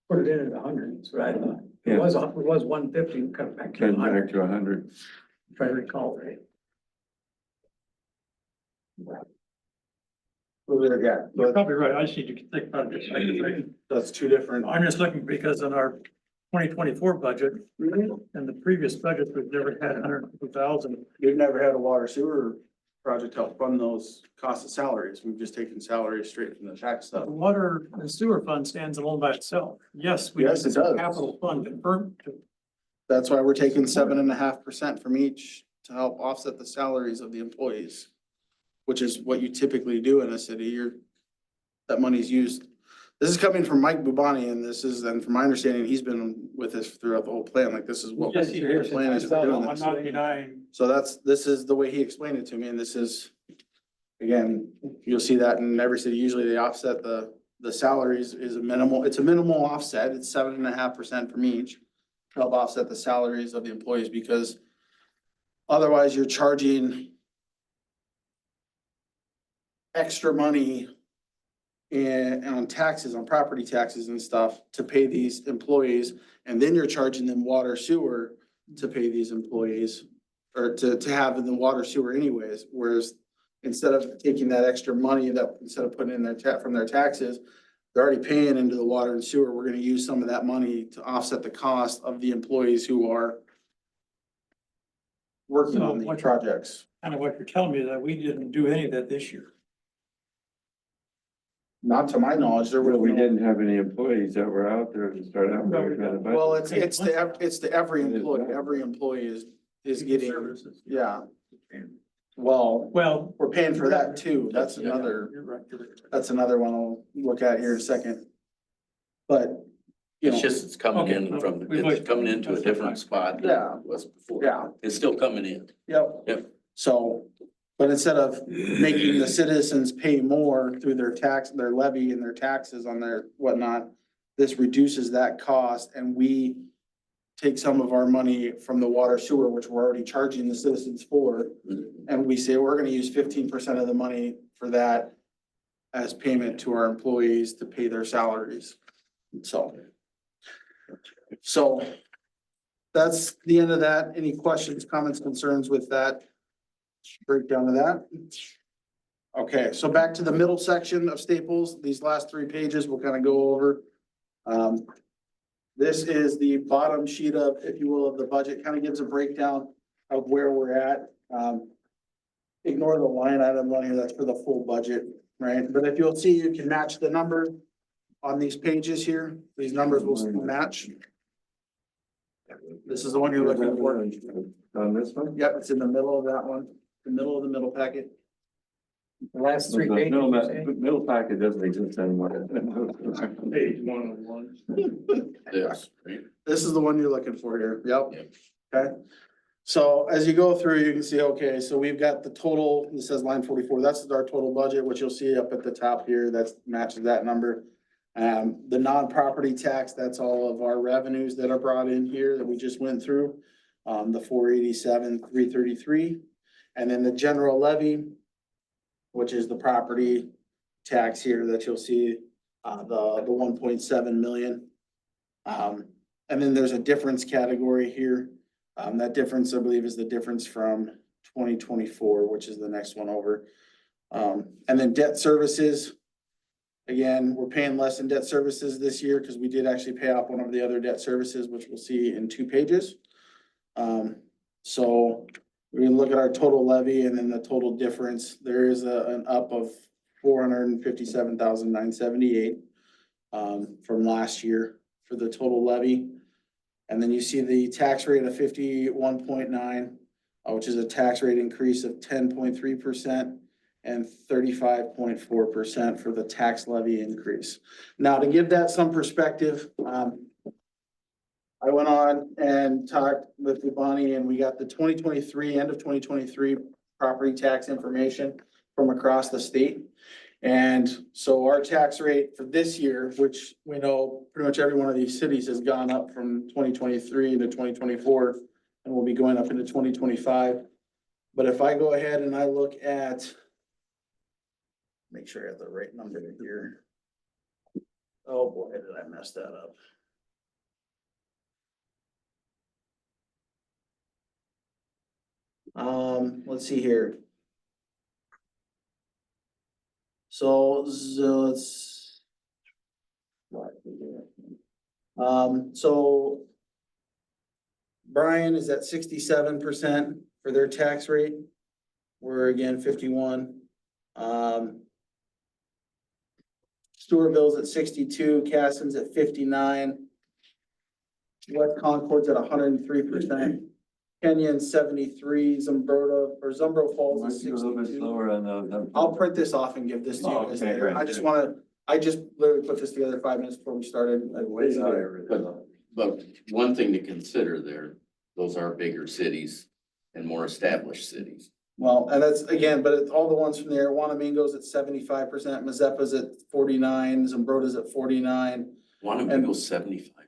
put it in at 100, that's what I thought. It Yeah. was 150, we cut it back to Cut back 100, to 100. if I recall right. Yeah, you're probably right, I just need to think about it. that's two different. I'm just looking because in our 2024 budget and the previous budget, we've never had 150,000. We've never had a water sewer project help fund those costs of salaries. We've just taken salaries straight from the tax stuff. The water and sewer fund stands alone by itself. Yes, we. Yes, it does. Capital fund confirmed. That's why we're taking 7.5% from each to help offset the salaries of the employees. Which is what you typically do in a city. That money's used. This is coming from Mike Bubani, and this is, and from my understanding, he's been with us throughout the whole plan, like this is what. Yes, he the is. plan is for doing I'm this. not denying. So this is the way he explained it to me, and this is Again, you'll see that in every city. Usually they offset the salaries is a minimal, it's a minimal offset. It's 7.5% from each. to Help offset the salaries of the employees because otherwise you're charging extra money on taxes, on property taxes and stuff to pay these employees. And then you're charging them water sewer to pay these employees or to have in the water sewer anyways. Whereas instead of taking that extra money that instead of putting in from their taxes, they're already paying into the water and sewer. We're gonna use some of that money to offset the cost of the employees who are working on these projects. Kind of what you're telling me is that we didn't do any of that this year. Not to my knowledge, there Well, was. we didn't have any employees that were out there to start out. Well, it's to every employee is getting, Services. yeah. Well, Well. we're paying for that too. That's another, You're right. that's another one I'll look at here in a second. But, you It's know, just, it's coming Okay, in from, we've it's coming into a that's different fine. spot than Yeah. it was before. yeah, It's still coming in. yep. Yep. So, but instead of making the citizens pay more through their tax, their levy and their taxes on their whatnot, this reduces that cost and we take some of our money from the water sewer, which we're already charging the citizens for. And we say, we're gonna use 15% of the money for that as payment to our employees to pay their salaries. So that's the end of that. Any questions, comments, concerns with that? Breakdown of that. Okay, so back to the middle section of Staples, these last 3 pages we'll kind of go over. This is the bottom sheet of, if you will, of the budget, kind of gives a breakdown of where we're at. Ignore the line item on here, that's for the full budget, right? But if you'll see, you can match the number on these pages here. These numbers will match. This is the one you're looking for. On this one? Yep, it's in the middle of that one, the middle of the middle packet. The last 3 The pages, middle, you say? middle packet doesn't exist anymore. Page 101. This, right? This is the one you're looking for here, yep. Yep. Okay, so as you go through, you can see, okay, so we've got the total, this says line 44, that's our total budget, which you'll see up at the top here, that's matches that number. The non-property tax, that's all of our revenues that are brought in here that we just went through. The 487, 333, and then the general levy, which is the property tax here that you'll see, the 1.7 million. And then there's a difference category here. That difference, I believe, is the difference from 2024, which is the next one over. And then debt services. Again, we're paying less in debt services this year because we did actually pay off one of the other debt services, which we'll see in 2 pages. So we're gonna look at our total levy and then the total difference. There is an up of 457,978 from last year for the total levy. And then you see the tax rate of 51.9, which is a tax rate increase of 10.3% and 35.4% for the tax levy increase. Now, to give that some perspective, I went on and talked with Bonnie and we got the 2023, end of 2023 property tax information from across the state. And so our tax rate for this year, which we know pretty much every one of these cities has gone up from 2023 to 2024 and will be going up into 2025. But if I go ahead and I look at, make sure I have the right number here. Oh boy, did I mess that up. Let's see here. So let's. So. Brian is at 67% for their tax rate. We're again 51. Stewartville's at 62, Caston's at 59. West Concord's at 103%. Kenyon 73, Zumbro Falls Might is be a little bit 62. slower on those. I'll print this off and give this to you Oh, guys okay, later. great. I just literally put this together 5 minutes before we started. But one thing to consider there, those are bigger cities and more established cities. Well, and that's, again, but it's all the ones from there, Wanamingo's at 75%, Mazeppa's at 49, Zambrota's at 49. Wanna go 75?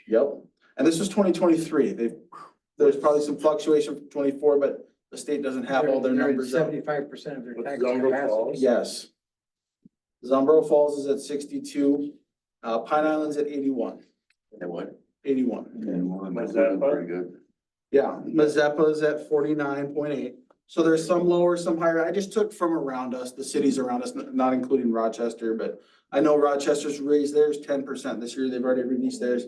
Yep, and this was 2023, there's probably some fluctuation from 24, but the state doesn't have all their numbers up. 75% of their tax Lumber capacity. Falls? Yes. Zumbro Falls is at 62, Pine Island's at 81, And what? 81. And one, Mazeppa? Pretty good. Yeah, Mazeppa's at 49.8. So there's some lower, some higher. I just took from around us, the cities around us, not including Rochester, but I know Rochester's raised theirs 10% this year. They've already released theirs.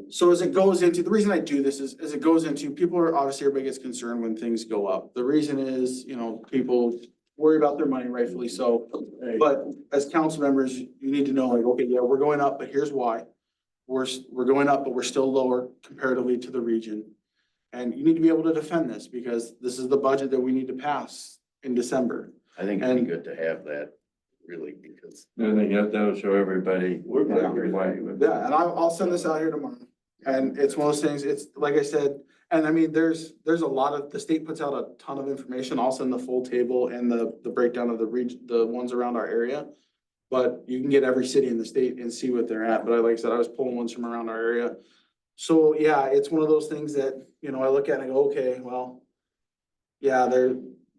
So as it goes into, the reason I do this is, as it goes into, people are, obviously, everybody gets concerned when things go up. The reason is, people worry about their money, rightfully so. But as council members, you need to know, like, okay, yeah, we're going up, but here's why. We're going up, but we're still lower comparatively to the region. And you need to be able to defend this because this is the budget that we need to pass in December. I think it'd be good to have that, really, because I think that'll show everybody. Yeah. why. Yeah, and I'll send this out here tomorrow. And it's one of those things, it's like I said, and I mean, there's a lot of, the state puts out a ton of information. I'll send the full table and the breakdown of the ones around our area. But you can get every city in the state and see what they're at. But like I said, I was pulling ones from around our area. So yeah, it's one of those things that, I look at and I go, okay, well, yeah,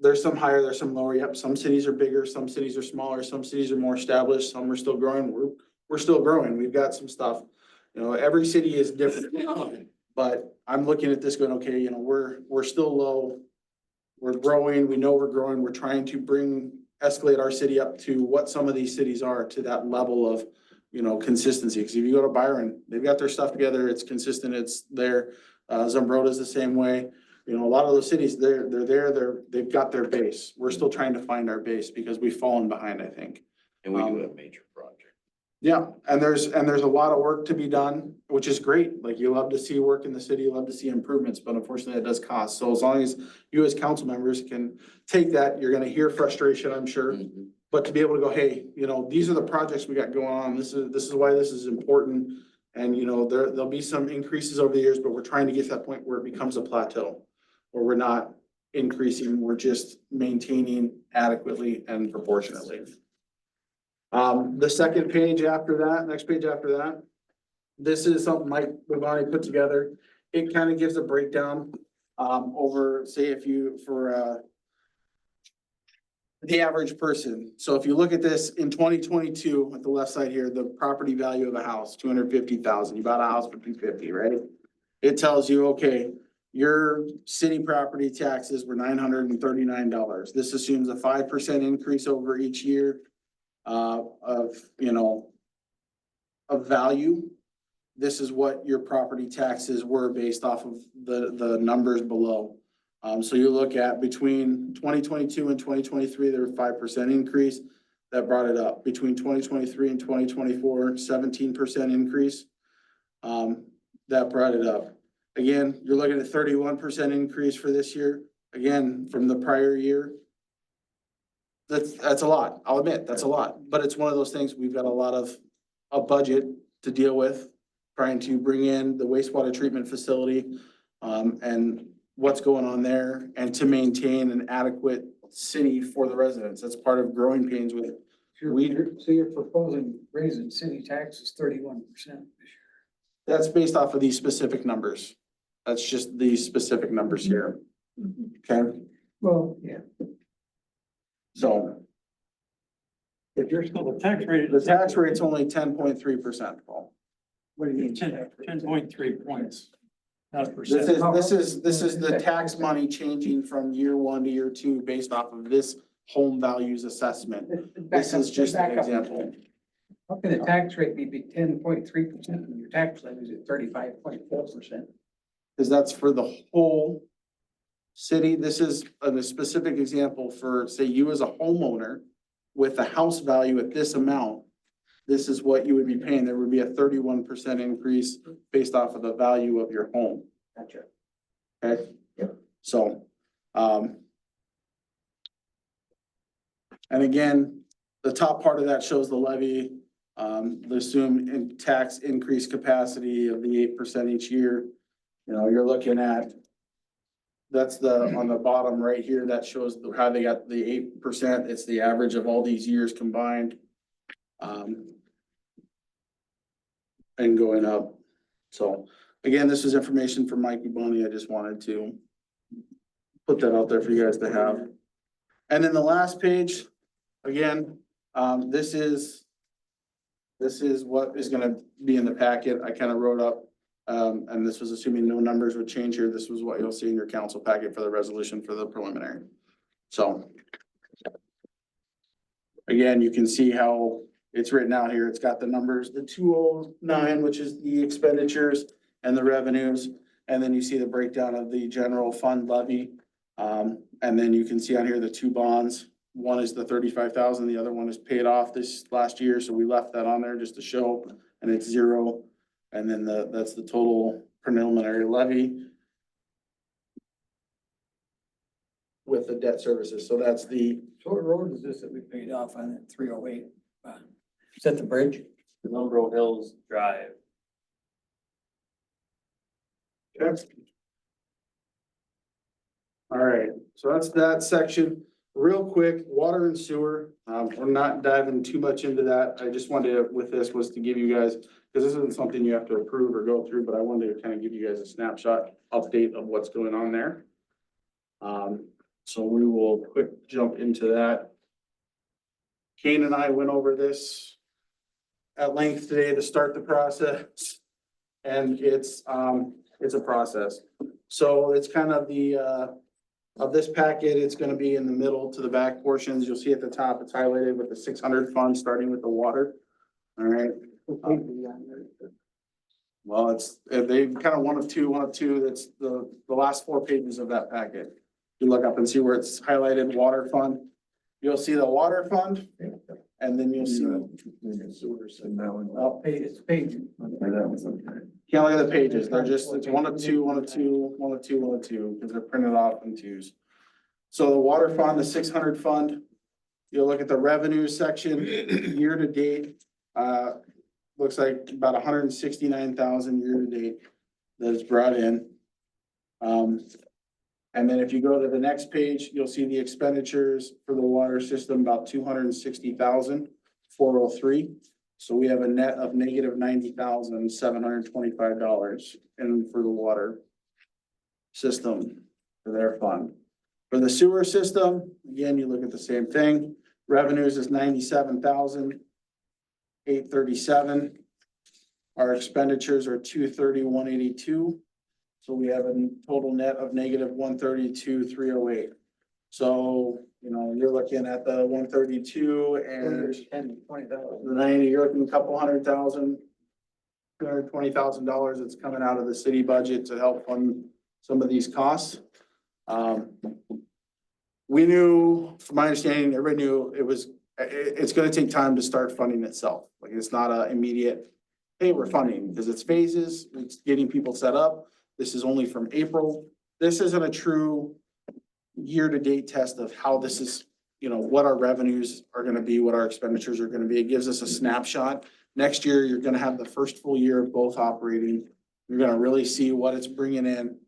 there's some higher, there's some lower. Yep, some cities are bigger, some cities are smaller, some cities are more established, some are still growing. We're still growing. We've got some stuff. Every city is different. But I'm looking at this going, okay, we're still low. We're growing. We know we're growing. We're trying to escalate our city up to what some of these cities are, to that level of, consistency. Because if you go to Byron, they've got their stuff together. It's consistent. It's there. Zambrota's the same way. A lot of those cities, they've got their base. We're still trying to find our base because we've fallen behind, I think. and we do have major projects. Yeah, and there's a lot of work to be done, which is great. Like, you love to see work in the city, you love to see improvements, but unfortunately it does cost. So as long as you as council members can take that, you're gonna hear frustration, I'm sure. Mhm. But to be able to go, hey, these are the projects we got going on. This is why this is important. And there'll be some increases over the years, but we're trying to get to that point where it becomes a plateau. Where we're not increasing, we're just maintaining adequately and proportionately. The second page after that, next page after that, this is something Mike Bavani put together. It kind of gives a breakdown, over, say, for the average person. So if you look at this in 2022, at the left side here, the property value of a house, 250,000, you bought a house for 250, right? It tells you, okay, your city property taxes were $939. This assumes a 5% increase over each year of value. This is what your property taxes were based off of the numbers below. So you look at between 2022 and 2023, there were 5% increase. That brought it up. Between 2023 and 2024, 17% increase. That brought it up. Again, you're looking at 31% increase for this year, again, from the prior year. That's a lot. I'll admit, that's a lot, but it's one of those things, we've got a budget to deal with, trying to bring in the wastewater treatment facility, and what's going on there, and to maintain an adequate city for the residents. That's part of growing pains with, So you're proposing raising city taxes 31% this year. that's based off of these specific numbers. That's just these specific numbers here. Okay, Well, yeah. so If you're So the tax rate. the tax rate's only 10.3%, Paul. What do you mean? 10.3 points, not This percent. is the tax money changing from year one to year two based off of this home values assessment. This is just an example. How can the tax rate be 10.3% and your tax levy is at 35.4%? Because that's for the whole city. This is a specific example for, say, you as a homeowner with a house value at this amount. This is what you would be paying. There would be a 31% increase based off of the value of your home. Gotcha. Okay? So, and again, the top part of that shows the levy, the assumed in tax increase capacity of the 8% each year. You're looking at that's on the bottom right here, that shows how they got the 8%. It's the average of all these years combined. And going up. So again, this is information from Mike Bonney. I just wanted to put that out there for you guys to have. And then the last page, again, this is what is gonna be in the packet. I kind of wrote up, and this was assuming no numbers would change here. This was what you'll see in your council packet for the resolution for the preliminary. So again, you can see how it's written out here. It's got the numbers, the 209, which is the expenditures and the revenues. And then you see the breakdown of the general fund levy. And then you can see on here the two bonds. One is the 35,000, the other one is paid off this last year, so we left that on there just to show, and it's 0. And then that's the total preliminary levy with the debt services, so that's the, So what road is this that we paid off on at 308? Is that the bridge? Lumber Hills Drive. all right, so that's that section. Real quick, water and sewer, we're not diving too much into that. I just wanted to, with this, was to give you guys, because this isn't something you have to approve or go through, but I wanted to kind of give you guys a snapshot update of what's going on there. So we will quick jump into that. Kane and I went over this at length today to start the process. And it's a process. So it's kind of the, of this packet, it's gonna be in the middle to the back portions. You'll see at the top, it's highlighted with the 600 fund, starting with the water. All right. Well, it's, they kind of one of two, that's the last 4 pages of that packet. You look up and see where it's highlighted water fund. You'll see the water fund, and then you'll see. Well, It's paid. can't look at the pages. They're just, it's 1 of 2, 1 of 2, 1 of 2, 1 of 2, because they're printed off in 2s. So the water fund, the 600 fund, you'll look at the revenue section, year to date. Looks like about 169,000 year to date that is brought in. And then if you go to the next page, you'll see the expenditures for the water system, about 260,403. So we have a net of negative $90,725 in for the water system for their fund. For the sewer system, again, you look at the same thing. Revenues is 97,837. Our expenditures are 230,182. So we have a total net of negative 132,308. So, you know, you're looking at the 132 and 20,000. the 90, you're looking a couple $220,000 that's coming out of the city budget to help fund some of these costs. We knew, from my understanding, everybody knew it's gonna take time to start funding itself. Like, it's not a immediate, hey, we're funding, because it's phases, it's getting people set up. This is only from April. This isn't a true year-to-date test of how this is, you know, what our revenues are gonna be, what our expenditures are gonna be. It gives us a snapshot. Next year, you're gonna have the first full year of both operating. You're gonna really see what it's bringing in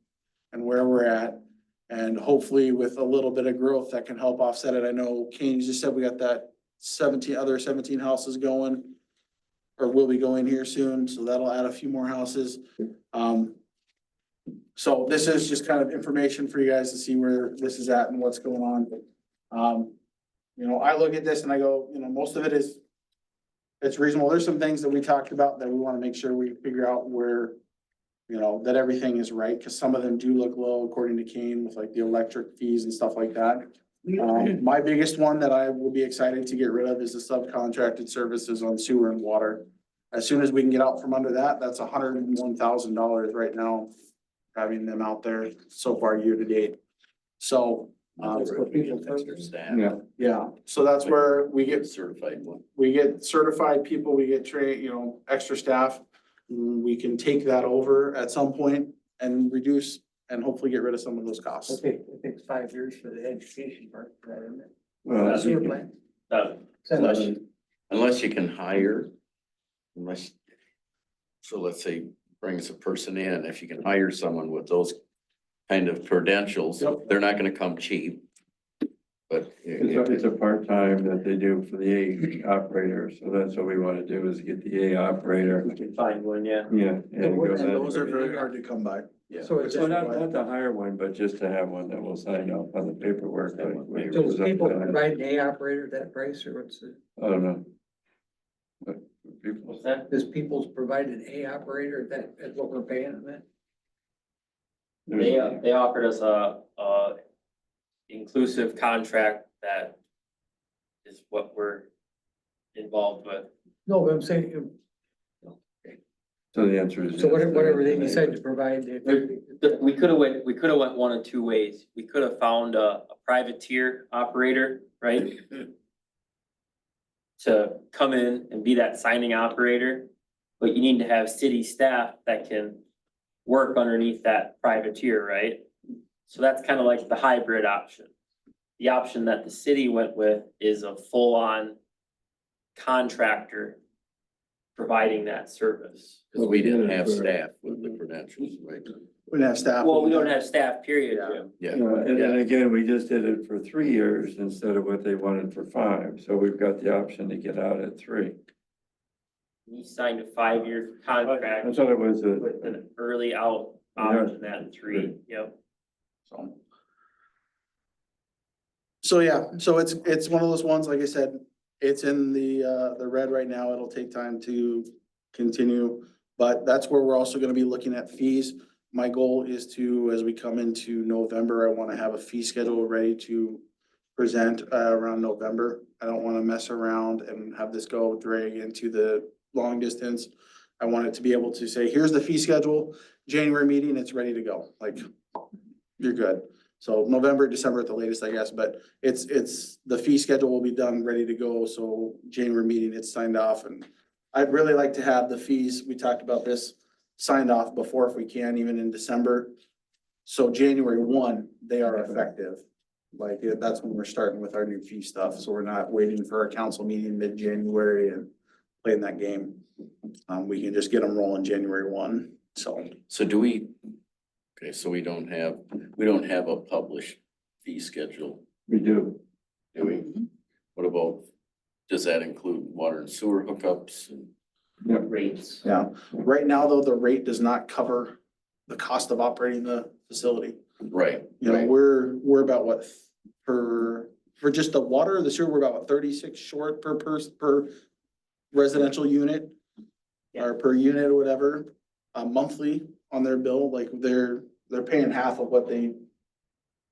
and where we're at. And hopefully with a little bit of growth that can help offset it. I know Kane just said we got that 17 houses going, or will be going here soon, so that'll add a few more houses. So this is just kind of information for you guys to see where this is at and what's going on. You know, I look at this and I go, you know, most of it is, it's reasonable. There's some things that we talked about that we want to make sure we figure out where, you know, that everything is right, because some of them do look low according to Kane with like the electric fees and stuff like that. My biggest one that I will be excited to get rid of is the subcontracted services on sewer and water. As soon as we can get out from under that, that's $101,000 right now, having them out there so far year to date. So, Extra staff. yeah, so that's where we get Certified one. we get certified people, we get extra staff. We can take that over at some point and reduce and hopefully get rid of some of those costs. It takes 5 years for the education part, isn't it? Well, Sewer plant. Unless you can hire, so let's say brings a person in, if you can hire someone with those kind of credentials. Yep. They're not gonna come cheap. But It's a part-time that they do for the A operator, so that's what we wanna do is get the A operator. We can find one, yeah. Yeah. And go ahead. those are very hard to come by. Yeah. So it's, So not to hire one, but just to have one that will sign off on the paperwork. like what you so was up people to. provide an A operator at that price, or what's it? I don't know. But people, What's that? Does Peoples provide an A operator at what we're paying them at? They offered us a inclusive contract that is what we're involved with. No, but I'm saying, so the answer is. so yes, whatever they there is. decide to provide. We could have went one of two ways. We could have found a privateer operator, right? To come in and be that signing operator, but you need to have city staff that can work underneath that privateer, right? So that's kind of like the hybrid option. The option that the city went with is a full-on contractor providing that service. Cause we didn't have staff with the credentials, right? We didn't have staff. Well, we don't have staff, period, Jim. Yeah. And then again, we just did it for 3 years instead of what they wanted for 5, so we've got the option to get out at 3. We signed a 5-year contract I thought it was with an early out option at 3, yep. So yeah, so it's one of those ones, like I said, it's in the red right now. It'll take time to continue. But that's where we're also gonna be looking at fees. My goal is to, as we come into November, I wanna have a fee schedule ready to present around November. I don't wanna mess around and have this go drag into the long distance. I want it to be able to say, here's the fee schedule, January meeting, it's ready to go, like, you're good. So November, December at the latest, I guess, but it's, the fee schedule will be done, ready to go, so January meeting, it's signed off, and I'd really like to have the fees, we talked about this, signed off before if we can, even in December. So January 1, they are effective. Like, that's when we're starting with our new fee stuff, so we're not waiting for our council meeting mid-January and playing that game. We can just get them rolling January 1, so. So okay, so we don't have a published fee schedule, we do. do we? What about, does that include water and sewer hookups? Rates. Yeah, right now, though, the rate does not cover the cost of operating the facility. Right, You know, right. we're about what, for just the water, the sewer, we're about 36 short per residential unit. Or per unit or whatever, monthly on their bill, like they're paying half of what they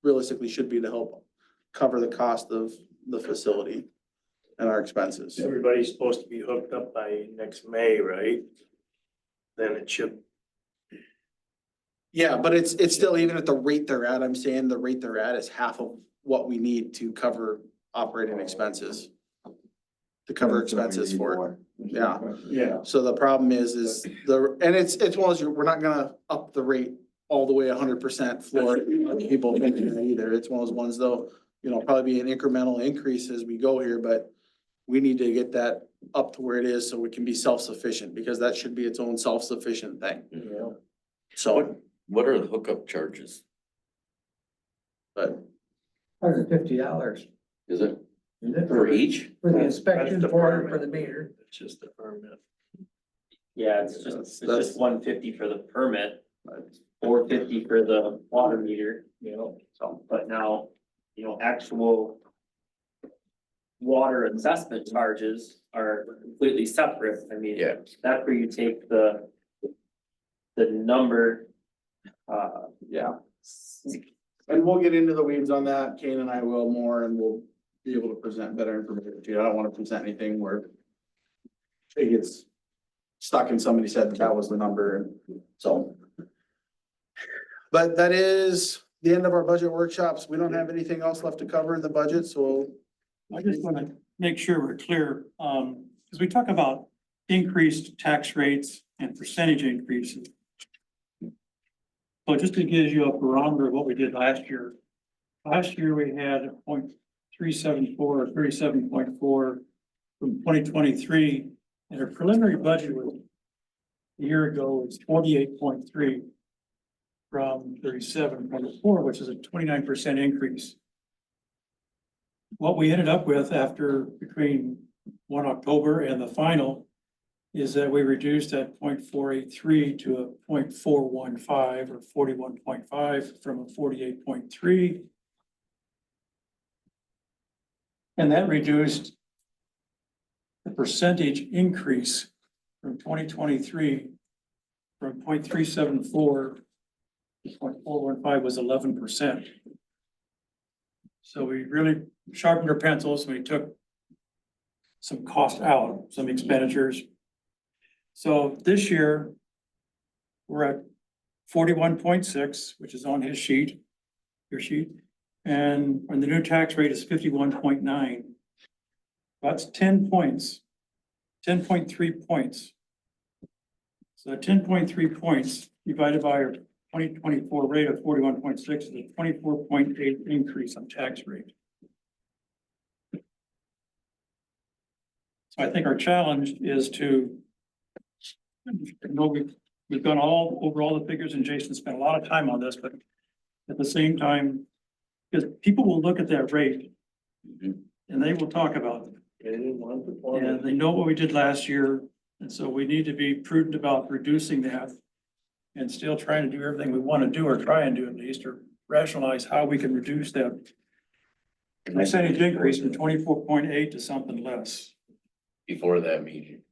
realistically should be to help cover the cost of the facility and our expenses. Everybody's supposed to be hooked up by next May, right? Then it should. Yeah, but it's still, even at the rate they're at, I'm saying the rate they're at is half of what we need to cover operating expenses. To cover expenses for it. Yeah. Yeah. So the problem is and it's one of those, we're not gonna up the rate all the way 100% floor. People thinking that either. It's one of those ones though, you know, probably be an incremental increase as we go here, but we need to get that up to where it is so we can be self-sufficient, because that should be its own self-sufficient thing. Yeah. So, What are the hookup charges? but $150. Is it Isn't it? for each? For the inspection, That's the for permit. the meter. It's just the permit. Yeah, it's That's- just 150 for the permit, 450 for the water meter, so, but now, actual water assessment charges are completely separate. I mean, Yeah. that's where you take the number, yeah. And we'll get into the weeds on that. Kane and I will more, and we'll be able to present better information to you. I don't want to present anything where it gets stuck and somebody said that was the number, and so. But that is the end of our budget workshops. We don't have anything else left to cover in the budget, so. I just want to make sure we're clear, because we talk about increased tax rates and percentage increases. So just to give you a barometer of what we did last year. Last year, we had a 0.374 or 37.4 from 2023, and our preliminary budget was a year ago was 48.3. from 37.4, which is a 29% increase. What we ended up with after between 1 October and the final is that we reduced that 0.483 to a 0.415 or 41.5 from a 48.3. And that reduced the percentage increase from 2023 from 0.374 to 0.415 was 11%. So we really sharpened our pencils. We took some cost out, some expenditures. So this year, we're at 41.6, which is on his sheet, your sheet. And the new tax rate is 51.9. That's 10 points, 10.3 points. So 10.3 points divided by our 2024 rate of 41.6 is a 24.8 increase on tax rate. So I think our challenge is to, we've gone over all the figures, and Jason spent a lot of time on this, but at the same time, because people will look at that rate and they will talk about it. And they know what we did last year. And so we need to be prudent about reducing that and still trying to do everything we want to do, or try and do at least, or rationalize how we can reduce that percentage increase from 24.8 to something less. Before that meeting,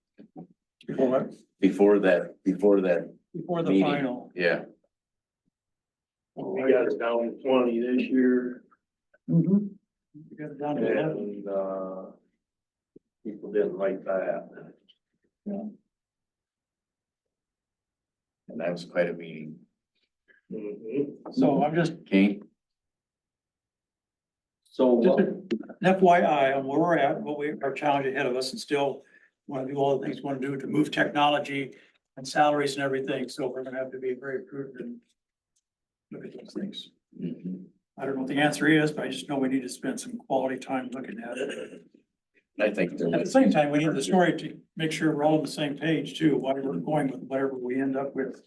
Before what? before that, Before the Meeting. final. yeah. We got it down to 20 this year, We got it down to 11. and, people didn't like that. And that was quite a meeting. Mhm. So I'm just, Kane? So just what, an FYI on where we're at, our challenge ahead of us, and still want to do all the things we want to do to move technology and salaries and everything. So we're gonna have to be very prudent and look at those things. I don't know what the answer is, but I just know we need to spend some quality time looking at it. I think. At the same time, we need the story to make sure we're all on the same page too, why we're going with whatever we end up with.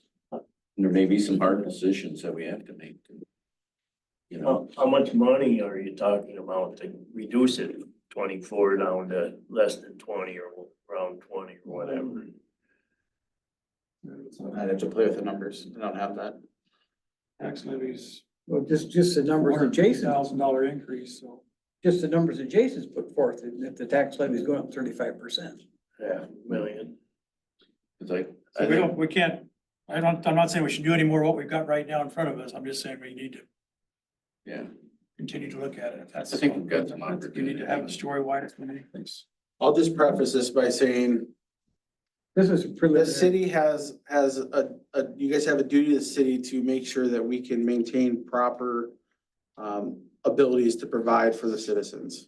There may be some hard decisions that we have to make. You know, How much money are you talking about to reduce it 24 down to less than 20 or around 20 or whatever? I have to play with the numbers. I don't have that. Tax levies, Well, just the numbers that Jason, $100,000 increase, so. just the numbers that Jason's put forth, if the tax levy is going up 35%. Yeah, million. it's like, So we don't, we can't, I'm not saying we should do any more of what we've got right now in front of us. I'm just saying we need to yeah, continue to look at it. That's, I think we've got some you need to have a story wide explanation. Thanks. I'll just preface this by saying This is the preliminary. city has you guys have a duty to the city to make sure that we can maintain proper abilities to provide for the citizens.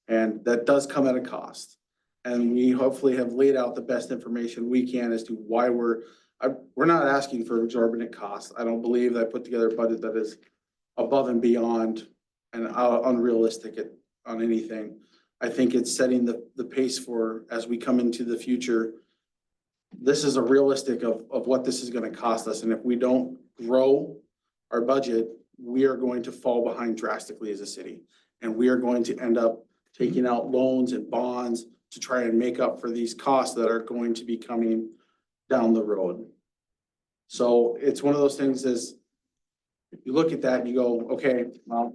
And that does come at a cost. And we hopefully have laid out the best information we can as to why we're not asking for exorbitant costs. I don't believe that I put together a budget that is above and beyond and unrealistic on anything. I think it's setting the pace for, as we come into the future, this is a realistic of what this is gonna cost us, and if we don't grow our budget, we are going to fall behind drastically as a city. And we are going to end up taking out loans and bonds to try and make up for these costs that are going to be coming down the road. So it's one of those things is, if you look at that and you go, okay, well,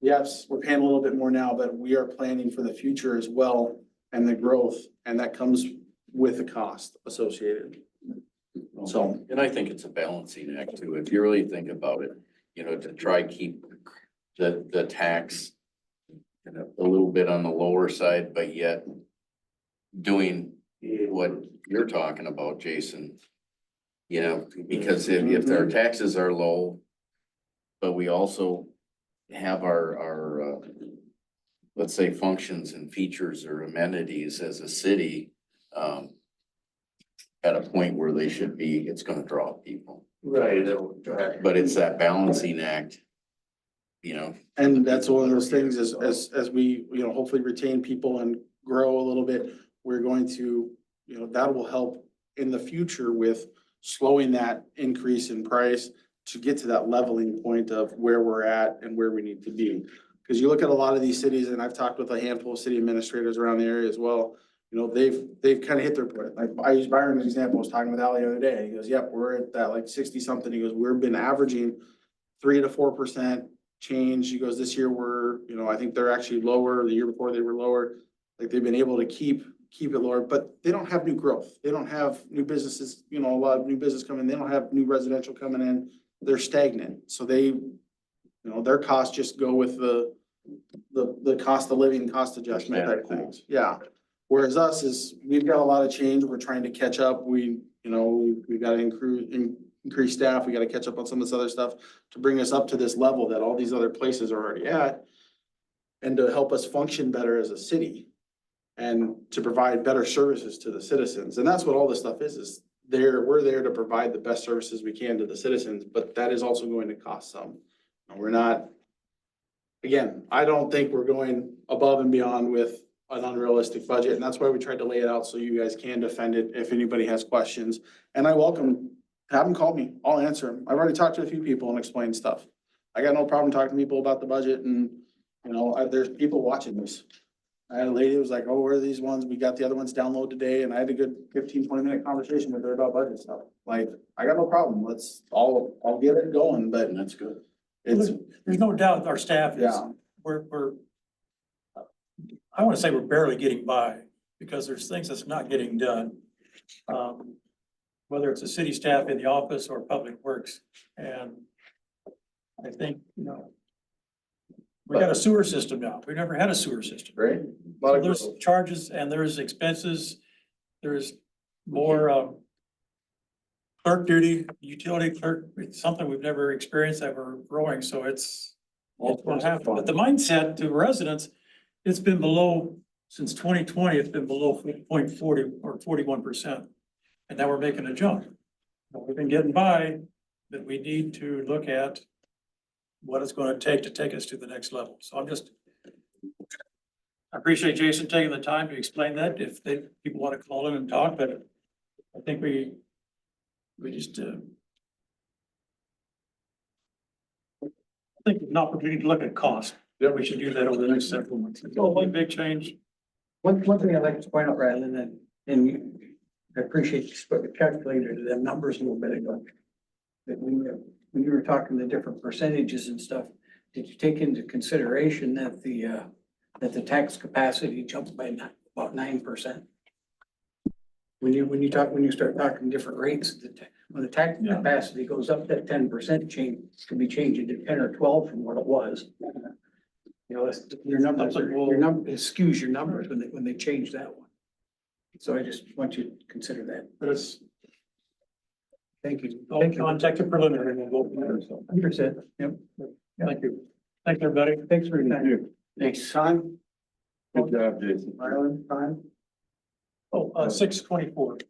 yes, we're paying a little bit more now, but we are planning for the future as well and the growth, and that comes with the cost associated. So, and I think it's a balancing act too, if you really think about it, you know, to try keep the tax a little bit on the lower side, but yet doing what you're talking about, Jason. You know, because if our taxes are low, but we also have our let's say functions and features or amenities as a city, at a point where they should be, it's gonna draw people. Right. But it's that balancing act, you know. and that's one of those things as we, you know, hopefully retain people and grow a little bit, we're going to, you know, that will help in the future with slowing that increase in price to get to that leveling point of where we're at and where we need to be. Cause you look at a lot of these cities, and I've talked with a handful of city administrators around the area as well. You know, they've kind of hit their point. Like, I use Byron as an example. I was talking with Ali the other day. He goes, yep, we're at that like 60 something. He goes, we've been averaging 3 to 4% change. He goes, this year we're, you know, I think they're actually lower. The year before they were lower. Like, they've been able to keep it lower, but they don't have new growth. They don't have new businesses, you know, a lot of new business coming. They don't have new residential coming in. They're stagnant. So they, you know, their costs just go with the cost of living, cost adjustment type things. Yeah. Whereas us is, we've got a lot of change. We're trying to catch up. We, you know, we've got to increase staff. We got to catch up on some of this other stuff to bring us up to this level that all these other places are already at. And to help us function better as a city and to provide better services to the citizens. And that's what all this stuff is we're there to provide the best services we can to the citizens, but that is also going to cost some. And we're not, again, I don't think we're going above and beyond with an unrealistic budget, and that's why we tried to lay it out so you guys can defend it if anybody has questions. And I welcome, have them call me, I'll answer them. I've already talked to a few people and explained stuff. I got no problem talking to people about the budget, and, you know, there's people watching this. I had a lady who was like, oh, where are these ones? We got the other ones downloaded today, and I had a good 15-20 minute conversation with her about budget stuff. Like, I got no problem, I'll get it going, but And that's good. it's, There's no doubt our staff is, yeah, we're, I want to say we're barely getting by because there's things that's not getting done. Whether it's a city staff in the office or public works. And I think, you know, we got a sewer system now. We never had a sewer system. great. So there's charges and there's expenses. There's more, clerk duty, utility clerk, it's something we've never experienced that we're growing, so it's gonna happen. But the mindset to residents, it's been below, since 2020, it's been below 0.40 or 41%. And now we're making a jump. But we've been getting by, but we need to look at what it's gonna take to take us to the next level. So I appreciate Jason taking the time to explain that, if people wanna call in and talk, but I think we just, I think an opportunity to look at cost. Yeah, we should do that over the next several months. It's all one big change. One thing I'd like to point out, rather than, and I appreciate you put the calculator to them numbers a little bit ago. That when you were talking the different percentages and stuff, did you take into consideration that the tax capacity jumped by about 9%? When you start talking different rates, when the tax Yeah. capacity goes up, that 10% change could be changing to 10 or 12 from what it was. You know, your numbers, it skews your numbers when they change that one. So I just want you to consider that. But it's Thank you. all contact to preliminary, and we'll go from there. So, Understood. Yep. thank you. Thanks, everybody. Thanks for your time. Thanks, time. Good job, Jason. Island time. Oh, 6:24.